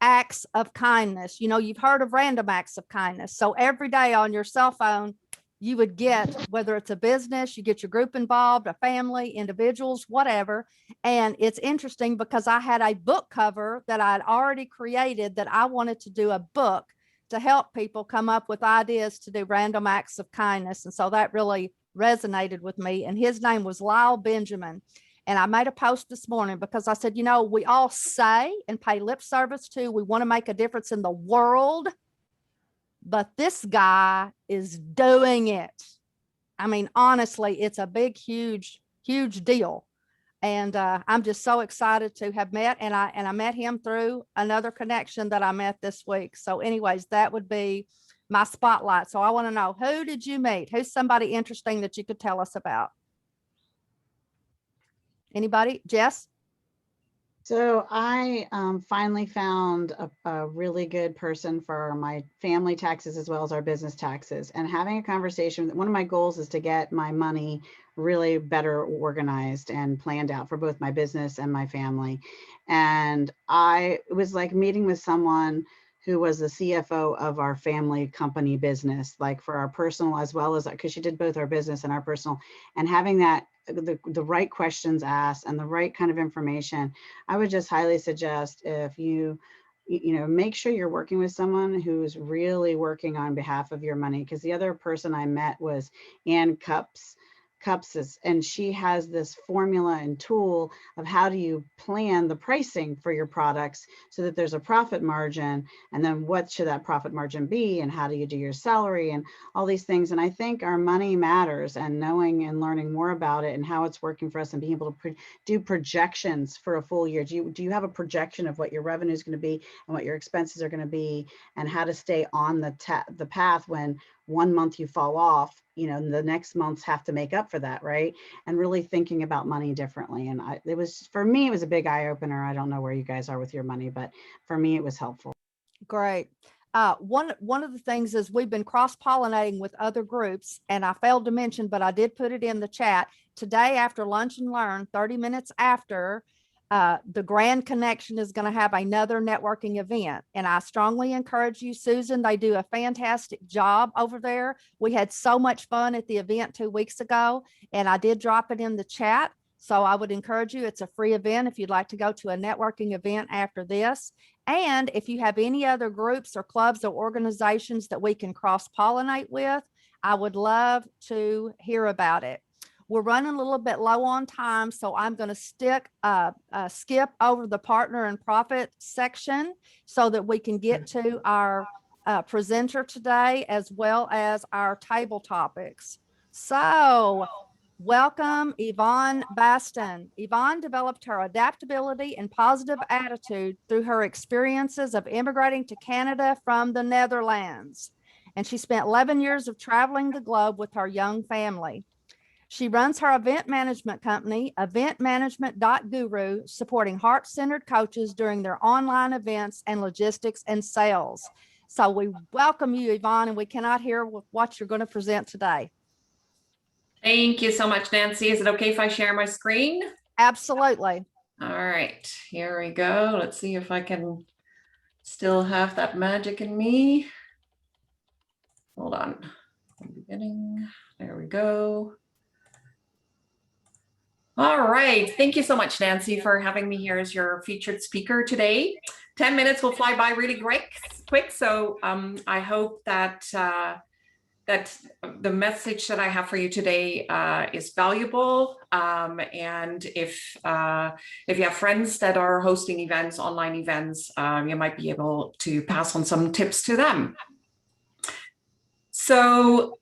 acts of kindness. You know, you've heard of random acts of kindness. So every day on your cell phone, you would get, whether it's a business, you get your group involved, a family, individuals, whatever. And it's interesting because I had a book cover that I'd already created that I wanted to do a book to help people come up with ideas to do random acts of kindness. And so that really resonated with me. And his name was Lyle Benjamin. And I made a post this morning because I said, you know, we all say and pay lip service to, we want to make a difference in the world, but this guy is doing it. I mean, honestly, it's a big, huge, huge deal. And I'm just so excited to have met. And I met him through another connection that I met this week. So anyways, that would be my spotlight. So I want to know, who did you meet? Who's somebody interesting that you could tell us about? Anybody? Jess? So I finally found a really good person for my family taxes as well as our business taxes, and having a conversation. One of my goals is to get my money really better organized and planned out for both my business and my family. And it was like meeting with someone who was the CFO of our family company business, like for our personal as well as, because she did both our business and our personal, and having that the right questions asked and the right kind of information. I would just highly suggest, if you make sure you're working with someone who's really working on behalf of your money. Because the other person I met was Ann Cups, and she has this formula and tool of how do you plan the pricing for your products so that there's a profit margin, and then what should that profit margin be, and how do you do your salary and all these things. And I think our money matters, and knowing and learning more about it and how it's working for us, and being able to do projections for a full year. Do you have a projection of what your revenue is going to be and what your expenses are going to be, and how to stay on the path when one month you fall off, the next months have to make up for that, right? And really thinking about money differently. And for me, it was a big eye opener. I don't know where you guys are with your money, but for me, it was helpful. Great. One of the things is we've been cross-pollinating with other groups, and I failed to mention, but I did put it in the chat. Today after Lunch and Learn, 30 minutes after, the Grand Connection is going to have another networking event. And I strongly encourage you, Susan, they do a fantastic job over there. We had so much fun at the event 2 weeks ago, and I did drop it in the chat. So I would encourage you, it's a free event if you'd like to go to a networking event after this. And if you have any other groups or clubs or organizations that we can cross-pollinate with, I would love to hear about it. We're running a little bit low on time, so I'm going to skip over the partner and profit section so that we can get to our presenter today, as well as our table topics. So welcome, Yvonne Bastian. Yvonne developed her adaptability and positive attitude through her experiences of immigrating to Canada from the Netherlands. And she spent 11 years of traveling the globe with her young family. She runs her event management company, eventmanagement.guru, supporting heart-centered coaches during their online events and logistics and sales. So we welcome you, Yvonne, and we cannot hear what you're going to present today. Thank you so much, Nancy. Is it okay if I share my screen? Absolutely. All right, here we go. Let's see if I can still have that magic in me. Hold on. Beginning. There we go. All right. Thank you so much, Nancy, for having me here as your featured speaker today. 10 minutes will fly by really quick. So I hope that that the message that I have for you today is valuable. And if you have friends that are hosting events, online events, you might be able to pass on some tips to them. So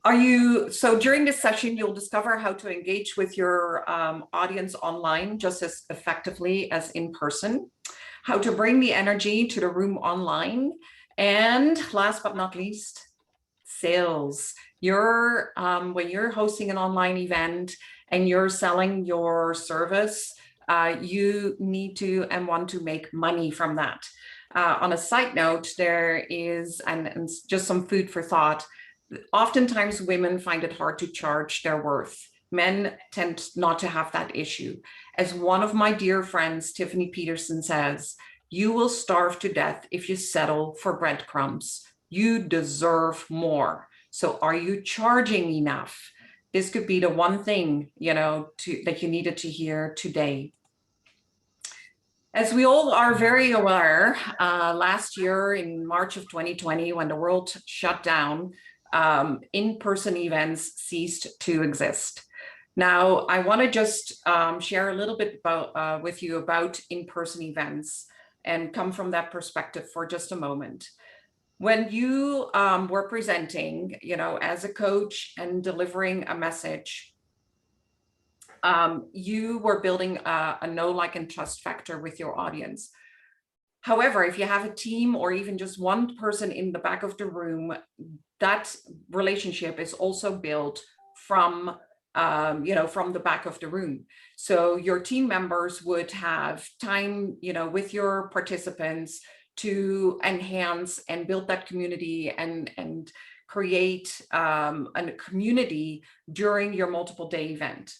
during this session, you'll discover how to engage with your audience online just as effectively as in person, how to bring the energy to the room online, and last but not least, sales. When you're hosting an online event and you're selling your service, you need to and want to make money from that. On a side note, there is, and just some food for thought, oftentimes women find it hard to charge their worth. Men tend not to have that issue. As one of my dear friends, Tiffany Peterson, says, you will starve to death if you settle for breadcrumbs. You deserve more. So are you charging enough? This could be the one thing, that you needed to hear today. As we all are very aware, last year in March of 2020, when the world shut down, in-person events ceased to exist. Now, I want to just share a little bit with you about in-person events and come from that perspective for just a moment. When you were presenting, as a coach and delivering a message, you were building a know, like, and trust factor with your audience. However, if you have a team or even just one person in the back of the room, that relationship is also built from the back of the room. So your team members would have time, with your participants to enhance and build that community and create a community during your multiple day event.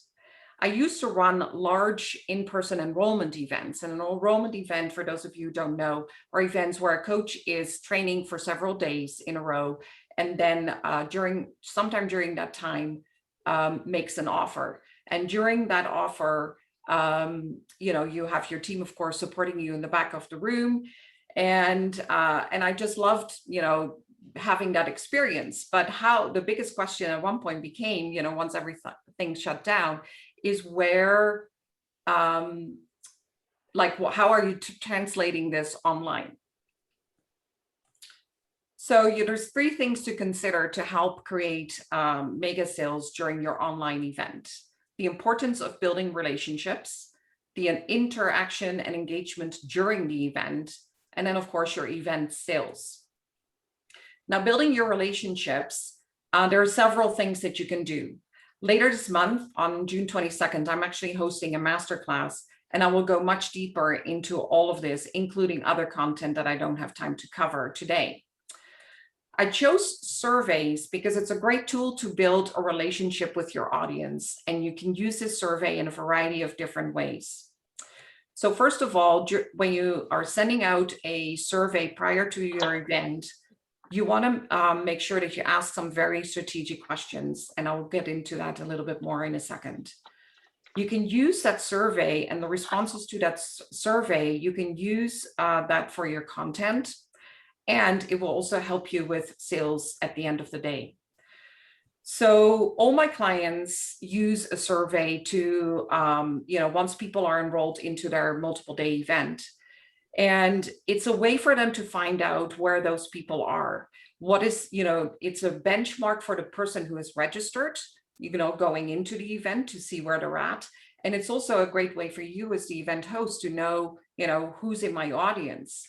I used to run large in-person enrollment events, and an enrollment event, for those of you who don't know, are events where a coach is training for several days in a row, and then sometime during that time makes an offer. And during that offer, you have your team, of course, supporting you in the back of the room, and I just loved, having that experience. But the biggest question at one point became, once everything shut down, is where, how are you translating this online? So there's 3 things to consider to help create mega sales during your online event. The importance of building relationships, the interaction and engagement during the event, and then of course your event sales. Now, building your relationships, there are several things that you can do. Later this month, on June 22nd, I'm actually hosting a masterclass, and I will go much deeper into all of this, including other content that I don't have time to cover today. I chose surveys because it's a great tool to build a relationship with your audience, and you can use this survey in a variety of different ways. So first of all, when you are sending out a survey prior to your event, you want to make sure that you ask some very strategic questions, and I'll get into that a little bit more in a second. You can use that survey and the responses to that survey, you can use that for your content, and it will also help you with sales at the end of the day. So all my clients use a survey to, once people are enrolled into their multiple day event, and it's a way for them to find out where those people are. It's a benchmark for the person who is registered, going into the event to see where they're at. And it's also a great way for you as the event host to know, who's in my audience.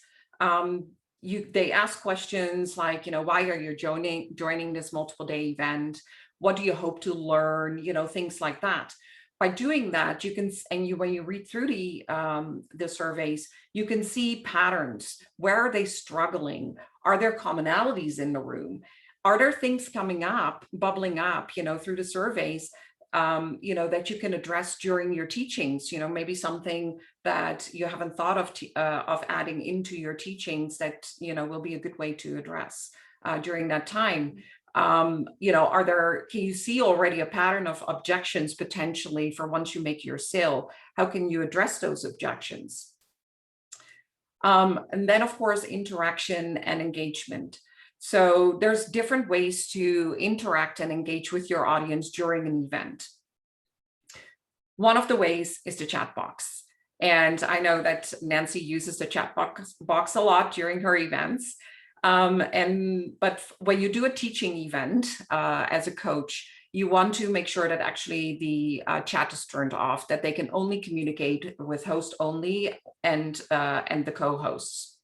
They ask questions like, why are you joining this multiple day event? What do you hope to learn? Things like that. By doing that, you can, when you read through the surveys, you can see patterns. Where are they struggling? Are there commonalities in the room? Are there things bubbling up, through the surveys, that you can address during your teachings? Maybe something that you haven't thought of adding into your teachings that, will be a good way to address during that time. Can you see already a pattern of objections potentially for once you make your sale? How can you address those objections? And then of course, interaction and engagement. So there's different ways to interact and engage with your audience during an event. One of the ways is the chat box. And I know that Nancy uses the chat box a lot during her events. But when you do a teaching event as a coach, you want to make sure that actually the chat is turned off, that they can only communicate with host only and the co-hosts.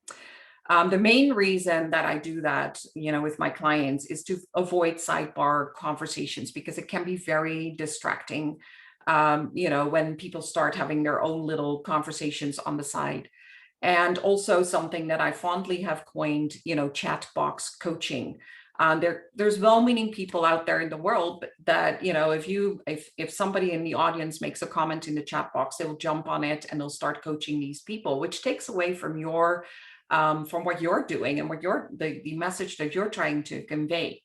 The main reason that I do that, with my clients is to avoid sidebar conversations, because it can be very distracting, when people start having their own little conversations on the side. And also something that I fondly have coined, chat box coaching. There's well-meaning people out there in the world that, if somebody in the audience makes a comment in the chat box, they'll jump on it and they'll start coaching these people, which takes away from from what you're doing and what the message that you're trying to convey.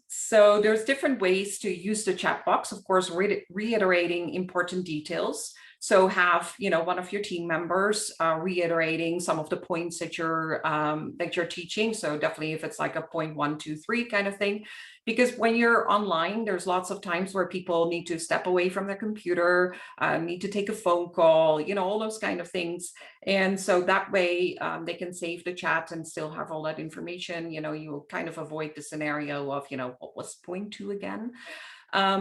So there's different ways to use the chat box, of course, reiterating important details. So have, one of your team members reiterating some of the points that you're teaching. So definitely if it's like a point 1, 2, 3 kind of thing, because when you're online, there's lots of times where people need to step away from their computer, need to take a phone call, all those kind of things. And so that way they can save the chat and still have all that information. You'll kind of avoid the scenario of, what was point 2 again?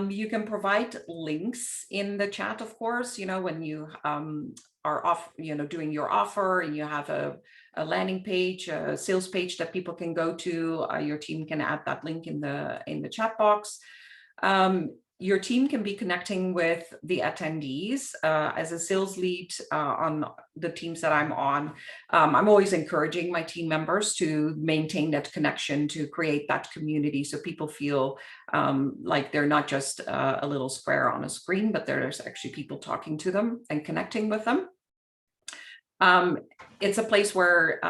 You can provide links in the chat, of course, when you are off, doing your offer and you have a landing page, a sales page that people can go to, your team can add that link in the chat box. Your team can be connecting with the attendees. As a sales lead on the teams that I'm on, I'm always encouraging my team members to maintain that connection, to create that community, so people feel like they're not just a little square on a screen, but there's actually people talking to them and connecting with them. It's a place where,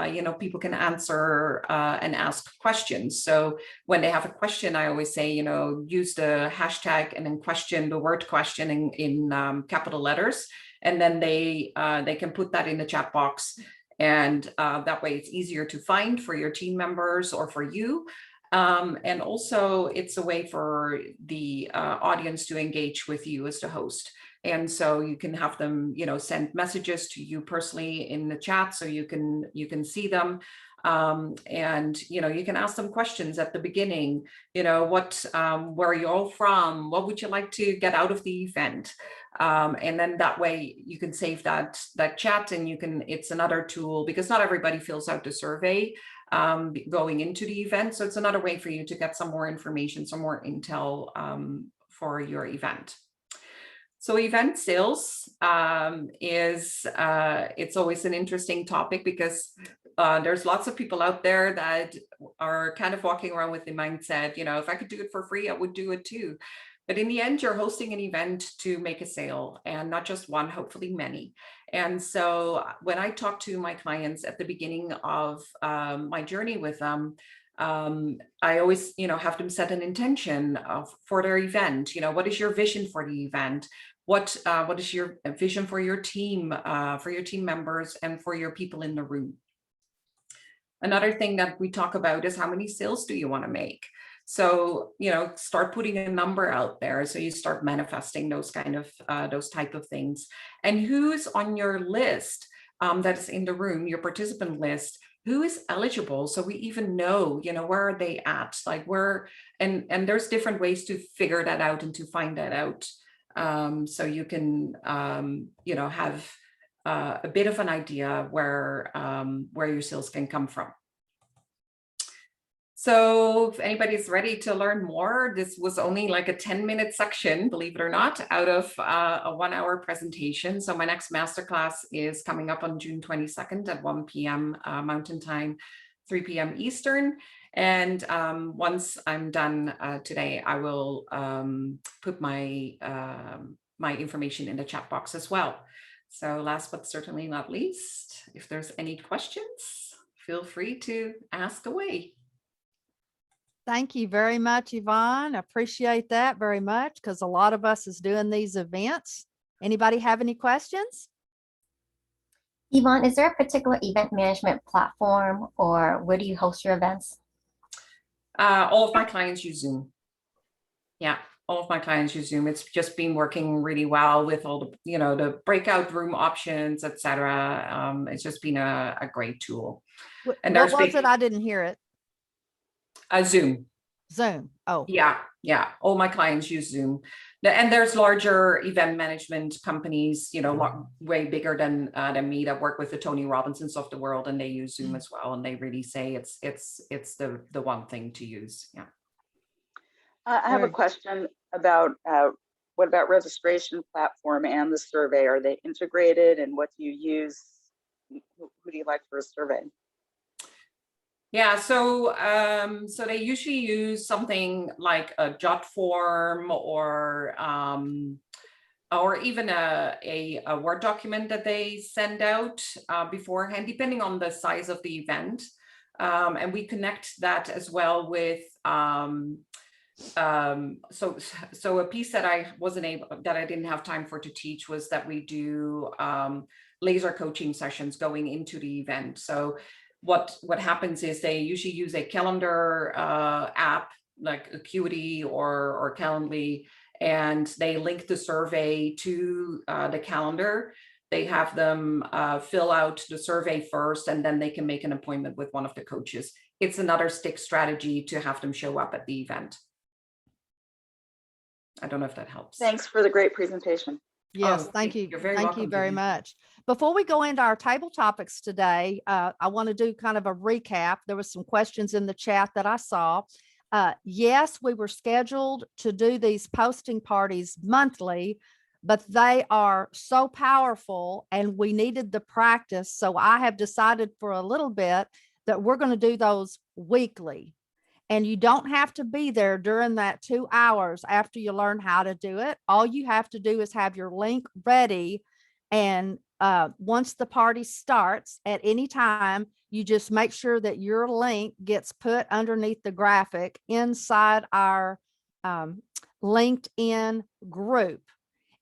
people can answer and ask questions. So when they have a question, I always say, use the hashtag and then the word question in capital letters. And then they can put that in the chat box. And that way it's easier to find for your team members or for you. And also it's a way for the audience to engage with you as the host. And so you can have them, send messages to you personally in the chat, so you can see them. And, you can ask them questions at the beginning, where are you all from? What would you like to get out of the event? And then that way you can save that chat, and it's another tool, because not everybody fills out the survey going into the event. So it's another way for you to get some more information, some more intel for your event. So event sales it's always an interesting topic, because there's lots of people out there that are kind of walking around with the mindset, if I could do it for free, I would do it too. But in the end, you're hosting an event to make a sale, and not just one, hopefully many. And so when I talk to my clients at the beginning of my journey with them, I always, have them set an intention for their event. What is your vision for the event? What is your vision for your team members, and for your people in the room? Another thing that we talk about is, how many sales do you want to make? So, start putting a number out there. So you start manifesting those type of things. And who's on your list that is in the room, your participant list? Who is eligible? So we even know, where are they at? Like where, and there's different ways to figure that out and to find that out. So you can, have a bit of an idea where your sales can come from. So if anybody's ready to learn more, this was only like a 10-minute section, believe it or not, out of a 1-hour presentation. So my next masterclass is coming up on June 22nd at 1 p.m. Mountain Time, 3 p.m. Eastern. And once I'm done today, I will put my my information in the chat box as well. So last but certainly not least, if there's any questions, feel free to ask away. Thank you very much, Yvonne. I appreciate that very much, because a lot of us is doing these events. Anybody have any questions? Yvonne, is there a particular event management platform, or where do you host your events? All of my clients use Zoom. Yeah, all of my clients use Zoom. It's just been working really well with all the, the breakout room options, etc. It's just been a great tool. And what was it? I didn't hear it. Zoom. Zoom. Oh, Yeah. All my clients use Zoom. And there's larger event management companies, way bigger than me, that work with the Tony Robinsons of the world, and they use Zoom as well. And they really say it's the one thing to use. Yeah. I have a question about what about registration platform and the survey? Are they integrated, and what do you use? Who do you like for a survey? Yeah, so they usually use something like a jot form or even a Word document that they send out beforehand, depending on the size of the event. And we connect that as well with so a piece that I didn't have time for to teach was that we do laser coaching sessions going into the event. So what happens is they usually use a calendar app like Acuity or Calendly, and they link the survey to the calendar. They have them fill out the survey first, and then they can make an appointment with one of the coaches. It's another stick strategy to have them show up at the event. I don't know if that helps. Thanks for the great presentation. Yes, thank you. You're very Thank welcome, you very Vivian. much. Before we go into our table topics today, I want to do kind of a recap. There was some questions in the chat that I saw. Yes, we were scheduled to do these posting parties monthly, but they are so powerful and we needed the practice. So I have decided for a little bit that we're going to do those weekly. And you don't have to be there during that 2 hours after you learn how to do it. All you have to do is have your link ready. And once the party starts at any time, you just make sure that your link gets put underneath the graphic inside our LinkedIn group.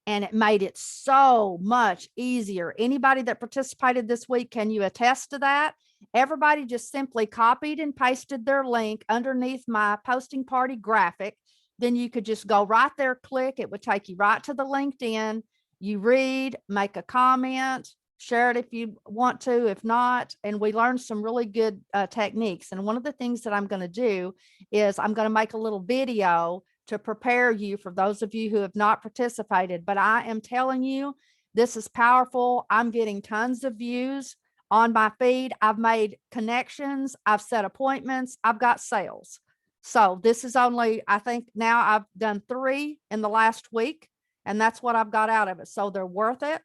And it made it so much easier. Anybody that participated this week, can you attest to that? Everybody just simply copied and pasted their link underneath my posting party graphic. Then you could just go right there, click. It would take you right to the LinkedIn. You read, make a comment, share it if you want to, if not. And we learned some really good techniques. And one of the things that I'm going to do is I'm going to make a little video to prepare you for those of you who have not participated. But I am telling you, this is powerful. I'm getting tons of views on my feed. I've made connections. I've set appointments. I've got sales. So this is only, I think now I've done 3 in the last week, and that's what I've got out of it. So they're worth it.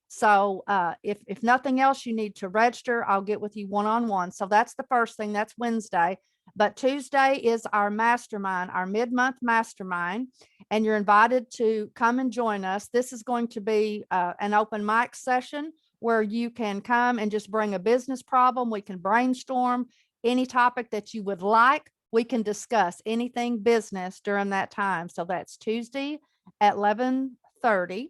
So if nothing else, you need to register. I'll get with you one-on-one. So that's the first thing. That's Wednesday. But Tuesday is our mastermind, our mid-month mastermind, and you're invited to come and join us. This is going to be an open mic session where you can come and just bring a business problem. We can brainstorm any topic that you would like. We can discuss anything business during that time. So that's Tuesday at 11:30.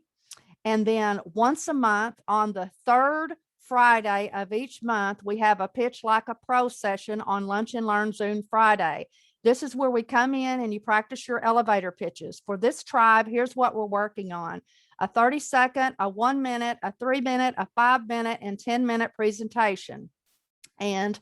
And then once a month on the 3rd Friday of each month, we have a Pitch Like a Pro session on Lunch and Learn Zoom Friday. This is where we come in and you practice your elevator pitches. For this tribe, here's what we're working on: a 30-second, a 1 minute, a 3 minute, a 5 minute, and 10-minute presentation. And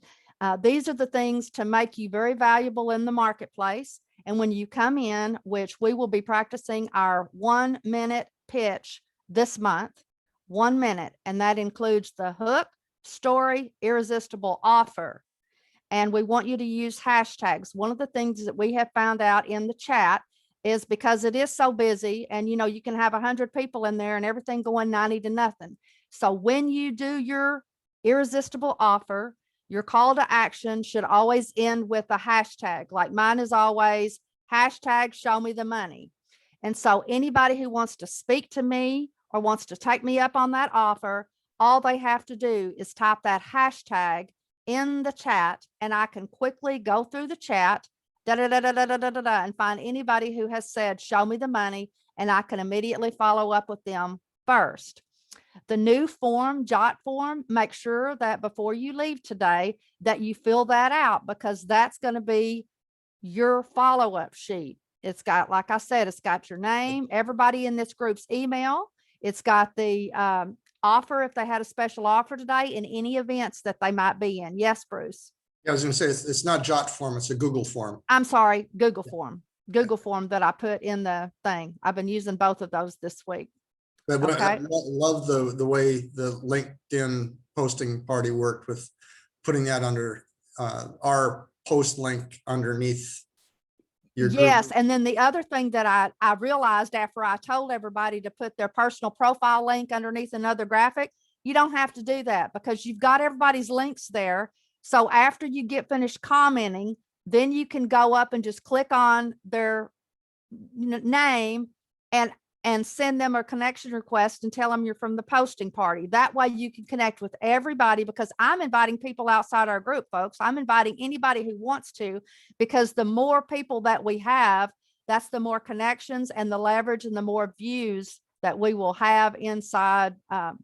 these are the things to make you very valuable in the marketplace. And when you come in, which we will be practicing our 1 minute pitch this month, 1 minute, and that includes the hook, story, irresistible offer. And we want you to use hashtags. One of the things that we have found out in the chat is because it is so busy, and you can have 100 people in there and everything going 90 to nothing. So when you do your irresistible offer, your call to action should always end with a hashtag. Like mine is always hashtag show me the money. And so anybody who wants to speak to me or wants to take me up on that offer, all they have to do is type that hashtag in the chat, and I can quickly go through the chat and find anybody who has said, show me the money, and I can immediately follow up with them first. The new form, jot form, make sure that before you leave today that you fill that out, because that's going to be your follow-up sheet. It's got, like I said, it's got your name, everybody in this group's email. It's got the offer if they had a special offer today, and any events that they might be in. Yes, Bruce. Yeah, I was gonna say, it's not Jot form, it's a Google form. I'm sorry, Google form that I put in the thing. I've been using both of those this week. But what I Okay. love the way the LinkedIn posting party worked with putting that under our post link underneath your group. Yes, and then the other thing that I realized after I told everybody to put their personal profile link underneath another graphic, you don't have to do that because you've got everybody's links there. So after you get finished commenting, then you can go up and just click on their name and send them a connection request and tell them you're from the posting party. That way you can connect with everybody, because I'm inviting people outside our group, folks. I'm inviting anybody who wants to, because the more people that we have, that's the more connections and the leverage and the more views that we will have inside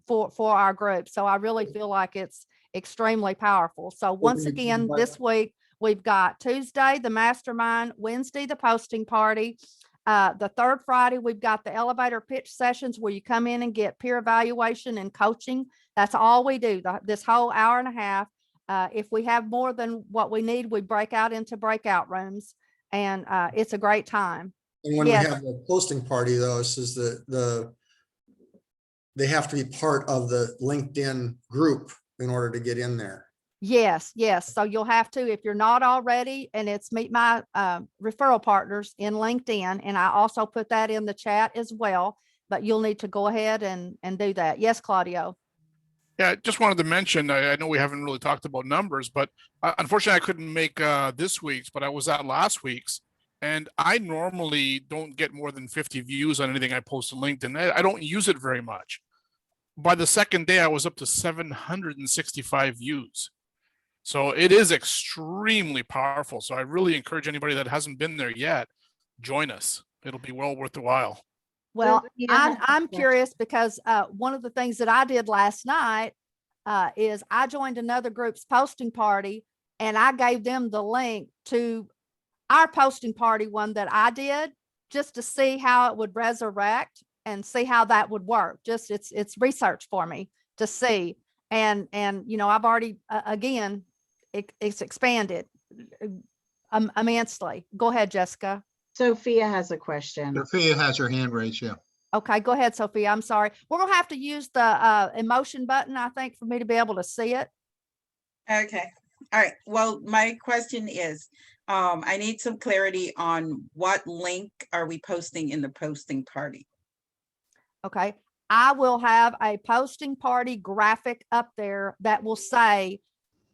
for our group. So I really feel like it's extremely powerful. So once again, this week, we've got Tuesday, the mastermind, Wednesday, the posting party. The third Friday, we've got the elevator pitch sessions where you come in and get peer evaluation and coaching. That's all we do this whole hour and a half. If we have more than what we need, we break out into breakout rooms, and it's a great time. And when we have the posting party, though, it says they have to be part of the LinkedIn group in order to get in there. Yes, yes. So you'll have to, if you're not already, and it's meet my referral partners in LinkedIn. And I also put that in the chat as well, but you'll need to go ahead and do that. Yes, Claudio. Yeah, just wanted to mention, I know we haven't really talked about numbers, but unfortunately I couldn't make this week's, but I was at last week's. And I normally don't get more than 50 views on anything I post on LinkedIn. I don't use it very much. By the second day, I was up to 765 views. So it is extremely powerful. So I really encourage anybody that hasn't been there yet, join us. It'll be well worth the while. Well, I'm curious because one of the things that I did last night is I joined another group's posting party, and I gave them the link to our posting party one that I did, just to see how it would resurrect and see how that would work. Just it's research for me to see. And you know, I've already again, it's expanded immensely. Go ahead, Jessica. Sophia has a question. Sophia has her hand raised, yeah. Okay, go ahead, Sophia. I'm sorry. We're gonna have to use the emotion button, I think, for me to be able to see it. Okay. All right. Well, my question is, I need some clarity on what link are we posting in the posting party? Okay. I will have a posting party graphic up there that will say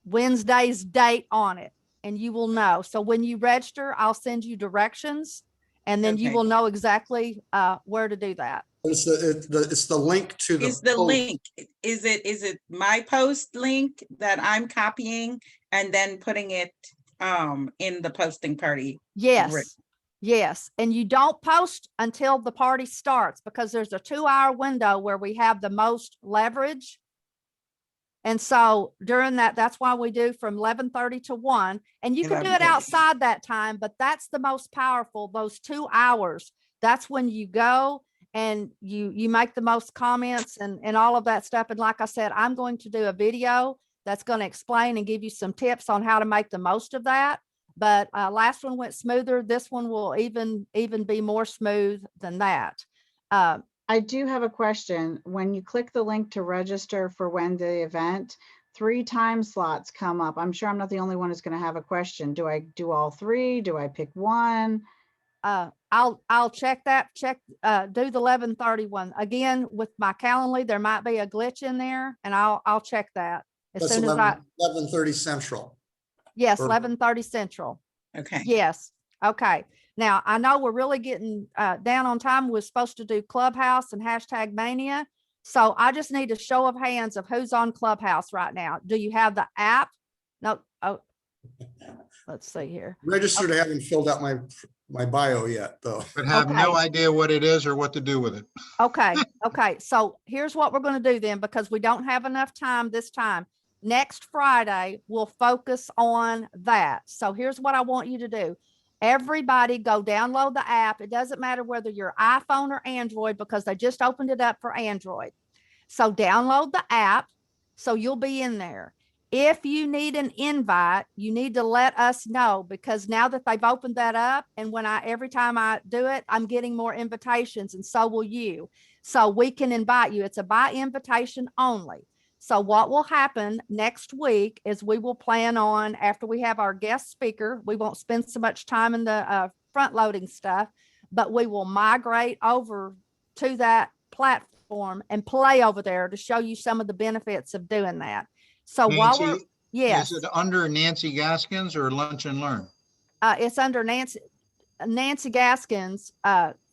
Wednesday's date on it, and you will know. So when you register, I'll send you directions, and then you will know exactly where to do that. It's the link to the Is the link, is it my post link that I'm copying and then putting it in the posting party? Yes. Yes. And you don't post until the party starts, because there's a 2-hour window where we have the most leverage. And so during that, that's why we do from 11:30 to 1, and you can do it outside that time, but that's the most powerful, those 2 hours. That's when you go and you make the most comments and all of that stuff. And like I said, I'm going to do a video that's going to explain and give you some tips on how to make the most of that. But last one went smoother. This one will even be more smooth than that. I do have a question. When you click the link to register for when the event, 3 time slots come up. I'm sure I'm not the only one who's going to have a question. Do I do all 3? Do I pick one? I'll check that. Do the 11:30 one again with my Calendly. There might be a glitch in there, and I'll check that as soon as 11:30 Central. Yes, 11:30 Central. Okay. Yes. Okay. Now, I know we're really getting down on time. We're supposed to do Clubhouse and hashtag Mania. So I just need a show of hands of who's on Clubhouse right now. Do you have the app? No. Oh, let's see here. Registered. I haven't filled out my bio yet, though. But have no idea what it is or what to do with it. Okay. Okay. So here's what we're going to do then, because we don't have enough time this time. Next Friday, we'll focus on that. So here's what I want you to do. Everybody go download the app. It doesn't matter whether you're iPhone or Android, because they just opened it up for Android. So download the app so you'll be in there. If you need an invite, you need to let us know, because now that they've opened that up, and every time I do it, I'm getting more invitations, and so will you. So we can invite you. It's a by invitation only. So what will happen next week is we will plan on, after we have our guest speaker, we won't spend so much time in the front loading stuff, but we will migrate over to that platform and play over there to show you some of the benefits of doing that. So while we're, Nancy, yes, is it under Nancy Gaskins or Lunch and Learn? it's under Nancy Gaskins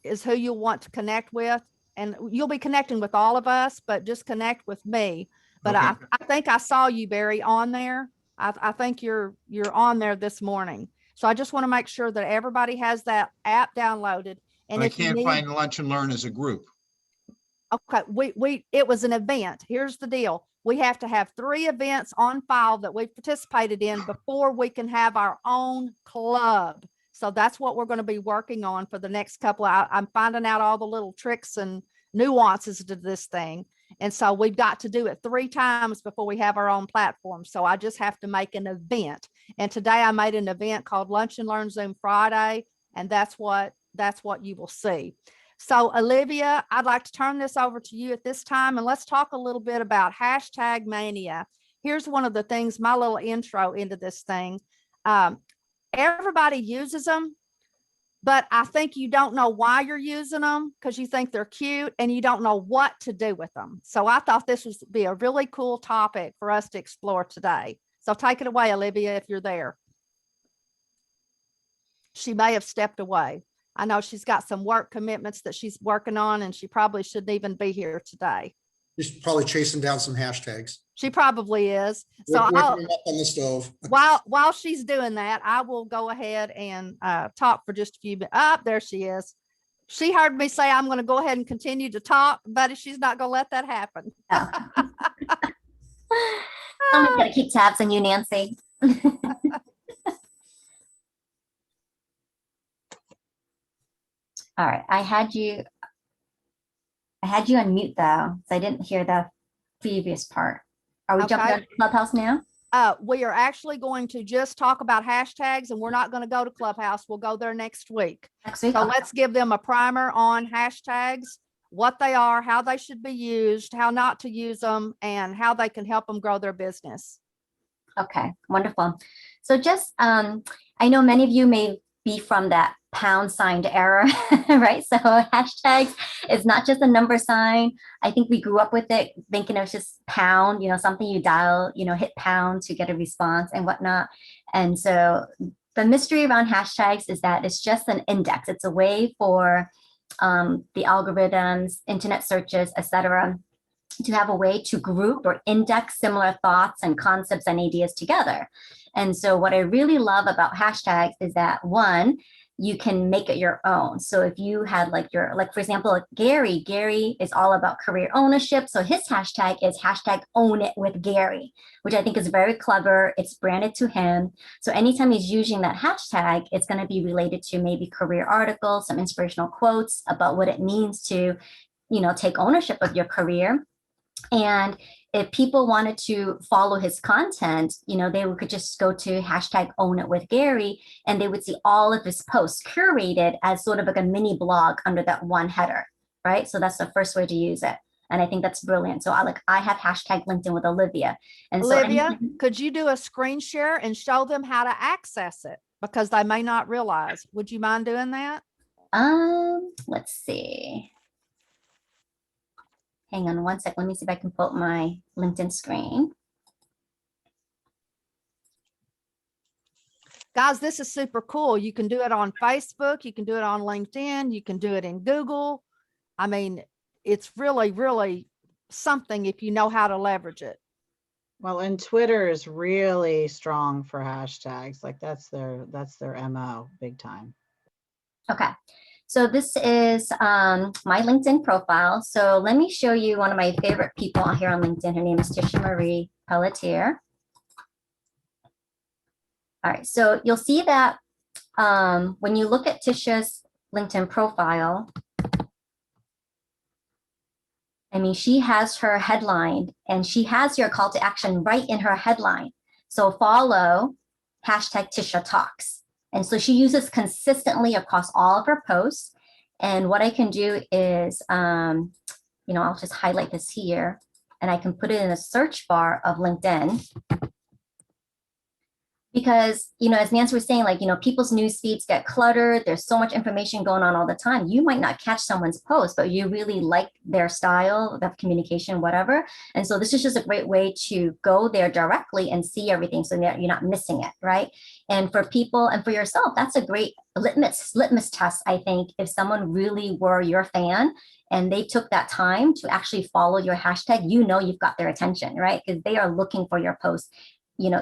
is who you'll want to connect with, and you'll be connecting with all of us, but just connect with me. But Okay. I think I saw you, Barry, on there. I think you're on there this morning. So I just want to make sure that everybody has that app downloaded. And I if you can't need, find Lunch and Learn as a group. okay, it was an event. Here's the deal. We have to have 3 events on file that we've participated in before we can have our own club. So that's what we're going to be working on for the next couple. I'm finding out all the little tricks and nuances to this thing. And so we've got to do it 3 times before we have our own platform. So I just have to make an event. And today I made an event called Lunch and Learn Zoom Friday. And that's what you will see. So Olivia, I'd like to turn this over to you at this time, and let's talk a little bit about hashtag mania. Here's one of the things, my little intro into this thing. Everybody uses them, but I think you don't know why you're using them because you think they're cute and you don't know what to do with them. So I thought this would be a really cool topic for us to explore today. So take it away, Olivia, if you're there. She may have stepped away. I know she's got some work commitments that she's working on, and she probably shouldn't even be here today. She's probably chasing down some hashtags. She probably is. So Whipping them up on the stove. while she's doing that, I will go ahead and talk for just a few minutes. There she is. She heard me say I'm going to go ahead and continue to talk, but she's not going to let that happen. Someone's got to keep tabs on you, Nancy. All right, I had you on mute though, so I didn't hear the previous part. Are we jumping on Clubhouse now? We are actually going to just talk about hashtags, and we're not going to go to Clubhouse. We'll go there next week. So let's give them a primer on hashtags, what they are, how they should be used, how not to use them, and how they can help them grow their business. Okay, wonderful. So just, I know many of you may be from that pound signed era, right? So hashtags is not just a number sign. I think we grew up with it thinking it was just pound, something you dial, hit pound to get a response and whatnot. And so the mystery around hashtags is that it's just an index. It's a way for the algorithms, internet searches, etc., to have a way to group or index similar thoughts and concepts and ideas together. And so what I really love about hashtags is that, one, you can make it your own. So if you had for example, Gary is all about career ownership. So his hashtag is #OwnItWithGary, which I think is very clever. It's branded to him. So anytime he's using that hashtag, it's going to be related to maybe career articles, some inspirational quotes about what it means to, take ownership of your career. And if people wanted to follow his content, they could just go to #OwnItWithGary, and they would see all of his posts curated as sort of like a mini blog under that one header, right? So that's the first way to use it. And I think that's brilliant. So I have #LinkedIn with Olivia. And Olivia, could you do a screen share and show them how to access it? Because they may not realize. Would you mind doing that? Let's see. Hang on one sec. Let me see if I can pull up my LinkedIn screen. Guys, this is super cool. You can do it on Facebook. You can do it on LinkedIn. You can do it in Google. I mean, it's really, really something if you know how to leverage it. Well, and Twitter is really strong for hashtags. Like that's their MO big time. Okay. So this is my LinkedIn profile. So let me show you one of my favorite people here on LinkedIn. Her name is Tisha Marie Pelletier. All right, so you'll see that when you look at Tisha's LinkedIn profile, I mean, she has her headline and she has your call to action right in her headline. So follow hashtag Tisha Talks. And so she uses consistently across all of her posts. And what I can do is, I'll just highlight this here and I can put it in a search bar of LinkedIn. Because, as Nancy was saying, people's news feeds get cluttered. There's so much information going on all the time. You might not catch someone's post, but you really like their style of communication, whatever. And so this is just a great way to go there directly and see everything so that you're not missing it, right? And for people and for yourself, that's a great litmus test, I think, if someone really were your fan and they took that time to actually follow your hashtag, you've got their attention, right? Because they are looking for your post.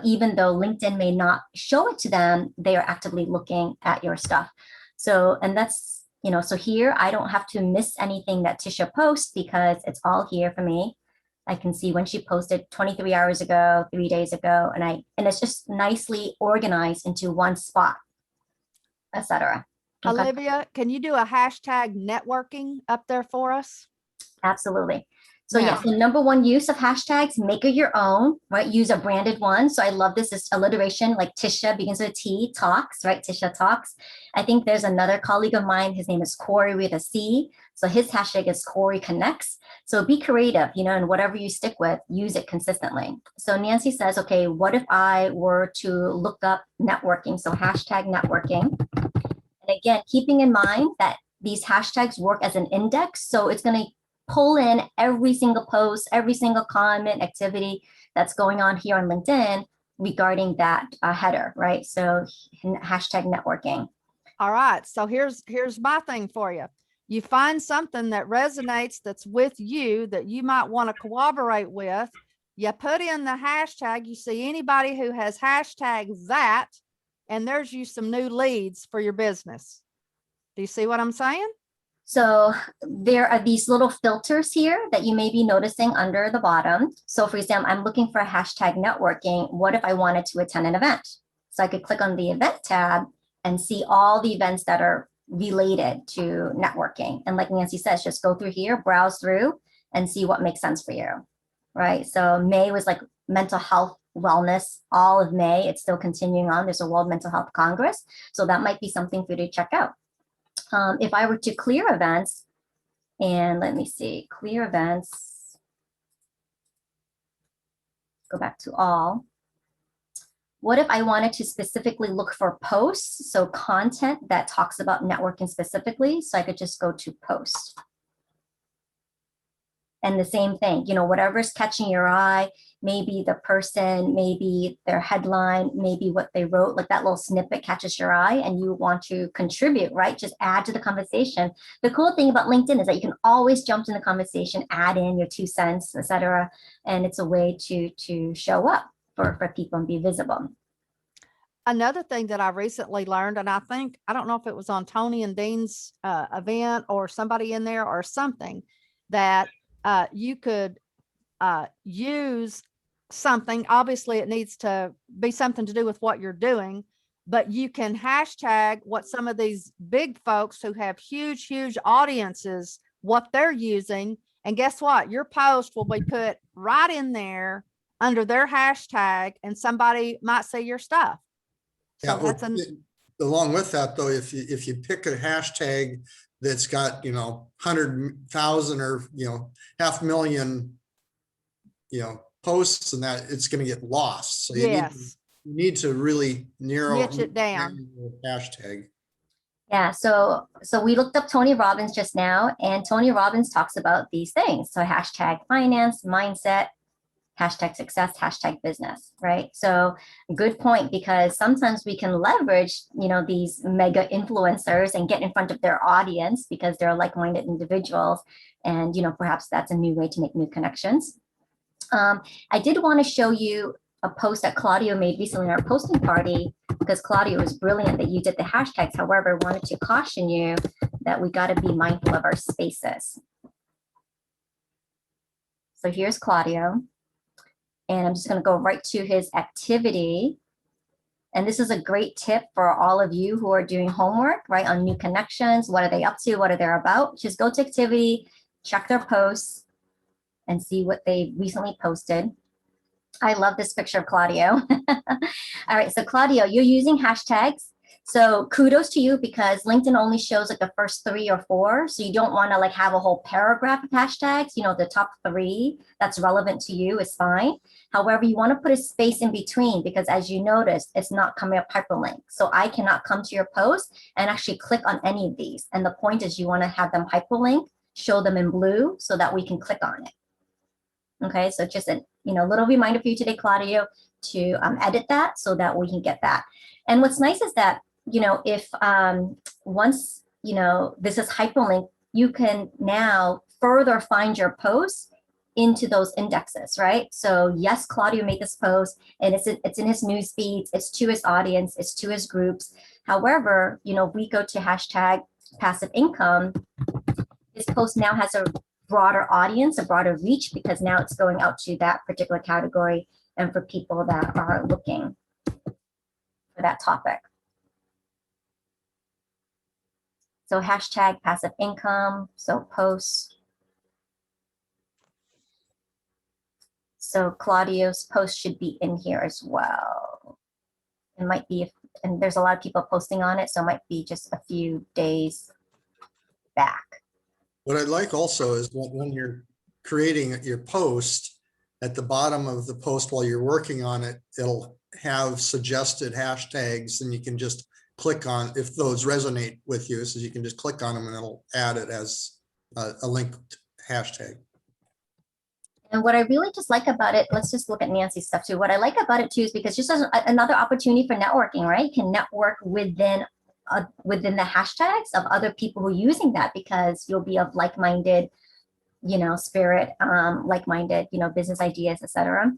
Even though LinkedIn may not show it to them, they are actively looking at your stuff. So, and that's, so here I don't have to miss anything that Tisha posts because it's all here for me. I can see when she posted 23 hours ago, 3 days ago, and it's just nicely organized into one spot, etc. Okay. Olivia, can you do a hashtag networking up there for us? Absolutely. So yes, the number one use of hashtags, make it your own, right? Use a branded one. So I love this alliteration, like Tisha begins with a T, talks, right? Tisha talks. I think there's another colleague of mine, his name is Corey with a C. So his hashtag is Corey Connects. So be creative, and whatever you stick with, use it consistently. So Nancy says, okay, what if I were to look up networking? So hashtag networking. And again, keeping in mind that these hashtags work as an index. So it's going to pull in every single post, every single comment, activity that's going on here on LinkedIn regarding that header, right? So hashtag networking. All right. So here's my thing for you. You find something that resonates, that's with you, that you might want to cooperate with. You put in the hashtag, you see anybody who has hashtag that, and there's you some new leads for your business. Do you see what I'm saying? So there are these little filters here that you may be noticing under the bottom. So for example, I'm looking for a hashtag networking. What if I wanted to attend an event? So I could click on the event tab and see all the events that are related to networking. And like Nancy says, just go through here, browse through and see what makes sense for you, right? So May was like mental health wellness, all of May, it's still continuing on. There's a World Mental Health Congress. So that might be something for you to check out. If I were to clear events, and let me see, clear events, go back to all. What if I wanted to specifically look for posts? So content that talks about networking specifically. So I could just go to post. And the same thing, whatever's catching your eye, maybe the person, maybe their headline, maybe what they wrote, like that little snippet catches your eye and you want to contribute, right? Just add to the conversation. The cool thing about LinkedIn is that you can always jump in the conversation, add in your 2 cents, etc. And it's a way to show up for people and be visible. Another thing that I recently learned, and I don't know if it was on Tony and Dean's event or somebody in there or something, that you could use something. Obviously, it needs to be something to do with what you're doing, but you can hashtag what some of these big folks who have huge audiences, what they're using. And guess what? Your post will be put right in there under their hashtag, and somebody might see your stuff. So yeah, along with that, though, if you pick a hashtag that's got 100,000 or 500,000 posts, and that it's going to get lost. So you need to really narrow it down. Hashtag. Yeah, so we looked up Tony Robbins just now, and Tony Robbins talks about these things. So hashtag finance, mindset, hashtag success, hashtag business, right? So good point, because sometimes we can leverage, these mega influencers and get in front of their audience because they're like-minded individuals. And, perhaps that's a new way to make new connections. I did want to show you a post that Claudio made recently in our posting party, because Claudio was brilliant that you did the hashtags. However, I wanted to caution you that we got to be mindful of our spaces. So here's Claudio. And I'm just going to go right to his activity. And this is a great tip for all of you who are doing homework, right, on new connections. What are they up to? What are they about? Just go to activity, check their posts, and see what they recently posted. I love this picture of Claudio. All right, so Claudio, you're using hashtags. So kudos to you, because LinkedIn only shows like the first 3 or 4. So you don't want to like have a whole paragraph of hashtags. You know, the top 3 that's relevant to you is fine. However, you want to put a space in between, because as you noticed, it's not coming up hyperlink. So I cannot come to your post and actually click on any of these. And the point is you want to have them hyperlink, show them in blue so that we can click on it. Okay, so just a little reminder for you today, Claudio, to edit that so that we can get that. And what's nice is that, if once, this is hyperlink, you can now further find your posts into those indexes, right? So yes, Claudio made this post and it's in his news feeds, it's to his audience, it's to his groups. However, we go to hashtag passive income, this post now has a broader audience, a broader reach, because now it's going out to that particular category and for people that are looking for that topic. So hashtag passive income, so posts. So Claudio's post should be in here as well. It might be, and there's a lot of people posting on it, so it might be just a few days back. What I'd like also is when you're creating your post, at the bottom of the post while you're working on it, it'll have suggested hashtags, and you can just click on if those resonate with you. So you can just click on them and it'll add it as a linked hashtag. And what I really just like about it, let's just look at Nancy's stuff too. What I like about it too is because just as another opportunity for networking, right? You can network within the hashtags of other people who are using that, because you'll be of like-minded, spirit, like-minded, business ideas, etc.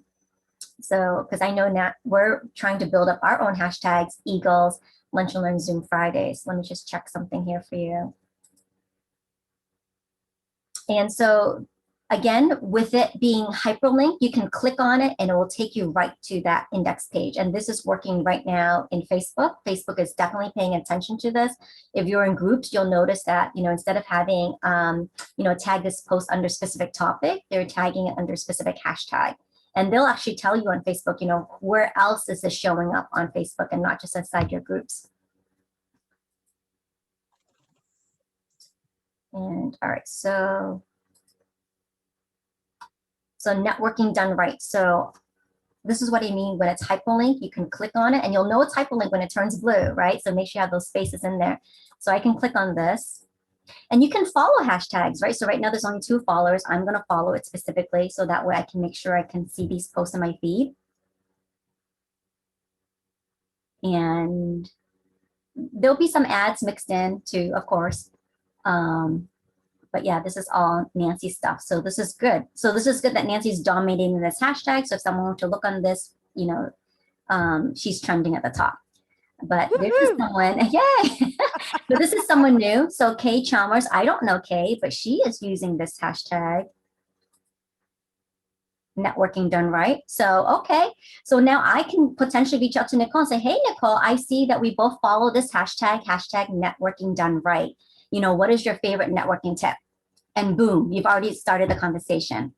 So, because I know now we're trying to build up our own hashtags, Eagles, Lunch and Learn Zoom Fridays. Let me just check something here for you. And so again, with it being hyperlinked, you can click on it and it will take you right to that index page. And this is working right now in Facebook. Facebook is definitely paying attention to this. If you're in groups, you'll notice that, instead of having, tag this post under specific topic, they're tagging it under specific hashtag. And they'll actually tell you on Facebook, where else is this showing up on Facebook and not just inside your groups. And all right, so networking done right. So this is what I mean when it's hyperlink. You can click on it and you'll know it's hyperlink when it turns blue, right? So make sure you have those spaces in there. So I can click on this and you can follow hashtags, right? So right now there's only 2 followers. I'm going to follow it specifically so that way I can make sure I can see these posts in my feed. And there'll be some ads mixed in too, of course. But yeah, this is all Nancy stuff. So this is good. So this is good that Nancy's dominating this hashtag. So if someone were to look on this, she's trending at the top. But this is someone, yay! But this is someone new. So Kay Chalmers, I don't know Kay, but she is using this hashtag. Networking done right. So, okay. So now I can potentially reach out to Nicole and say, hey, Nicole, I see that we both follow this hashtag networking done right. What is your favorite networking tip? And boom, you've already started the conversation.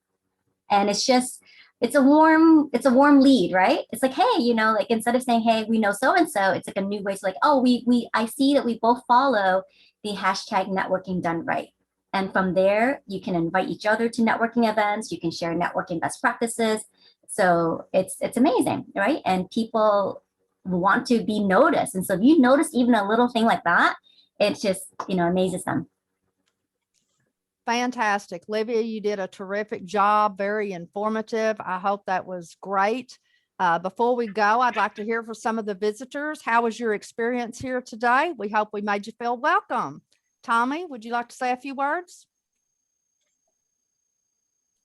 And it's a warm lead, right? It's like, hey, like instead of saying, hey, we know so-and-so, it's like a new way to like, oh, I see that we both follow the hashtag networking done right. And from there, you can invite each other to networking events. You can share networking best practices. So it's amazing, right? And people want to be noticed. And so if you notice even a little thing like that, it just, amazes them. Fantastic. Livia, you did a terrific job, very informative. I hope that was great. Before we go, I'd like to hear from some of the visitors. How was your experience here today? We hope we made you feel welcome. Tommy, would you like to say a few words?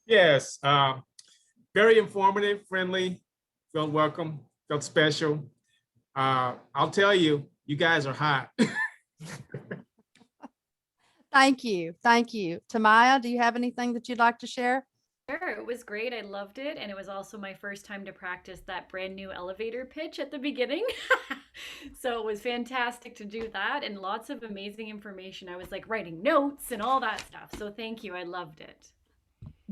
Yes, very informative, friendly, felt welcome, felt special. I'll tell you, you guys are hot. Thank you. Thank you. Tamaya, do you have anything that you'd like to share? Sure, it was great. I loved it. And it was also my first time to practice that brand new elevator pitch at the beginning. So it was fantastic to do that and lots of amazing information. I was like writing notes and all that stuff. So thank you. I loved it.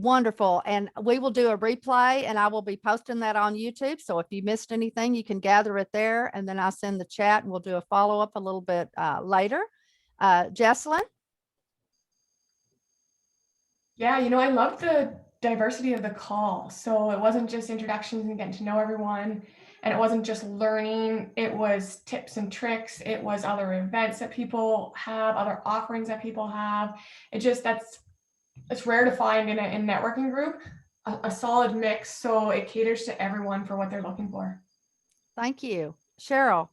Wonderful. And we will do a replay and I will be posting that on YouTube. So if you missed anything, you can gather it there and then I'll send the chat and we'll do a follow-up a little bit later. Jesselyn? Yeah, I love the diversity of the call. So it wasn't just introductions and getting to know everyone. And it wasn't just learning, it was tips and tricks. It was other events that people have, other offerings that people have. It's rare to find in a networking group, a solid mix. So it caters to everyone for what they're looking for. Thank you. Cheryl?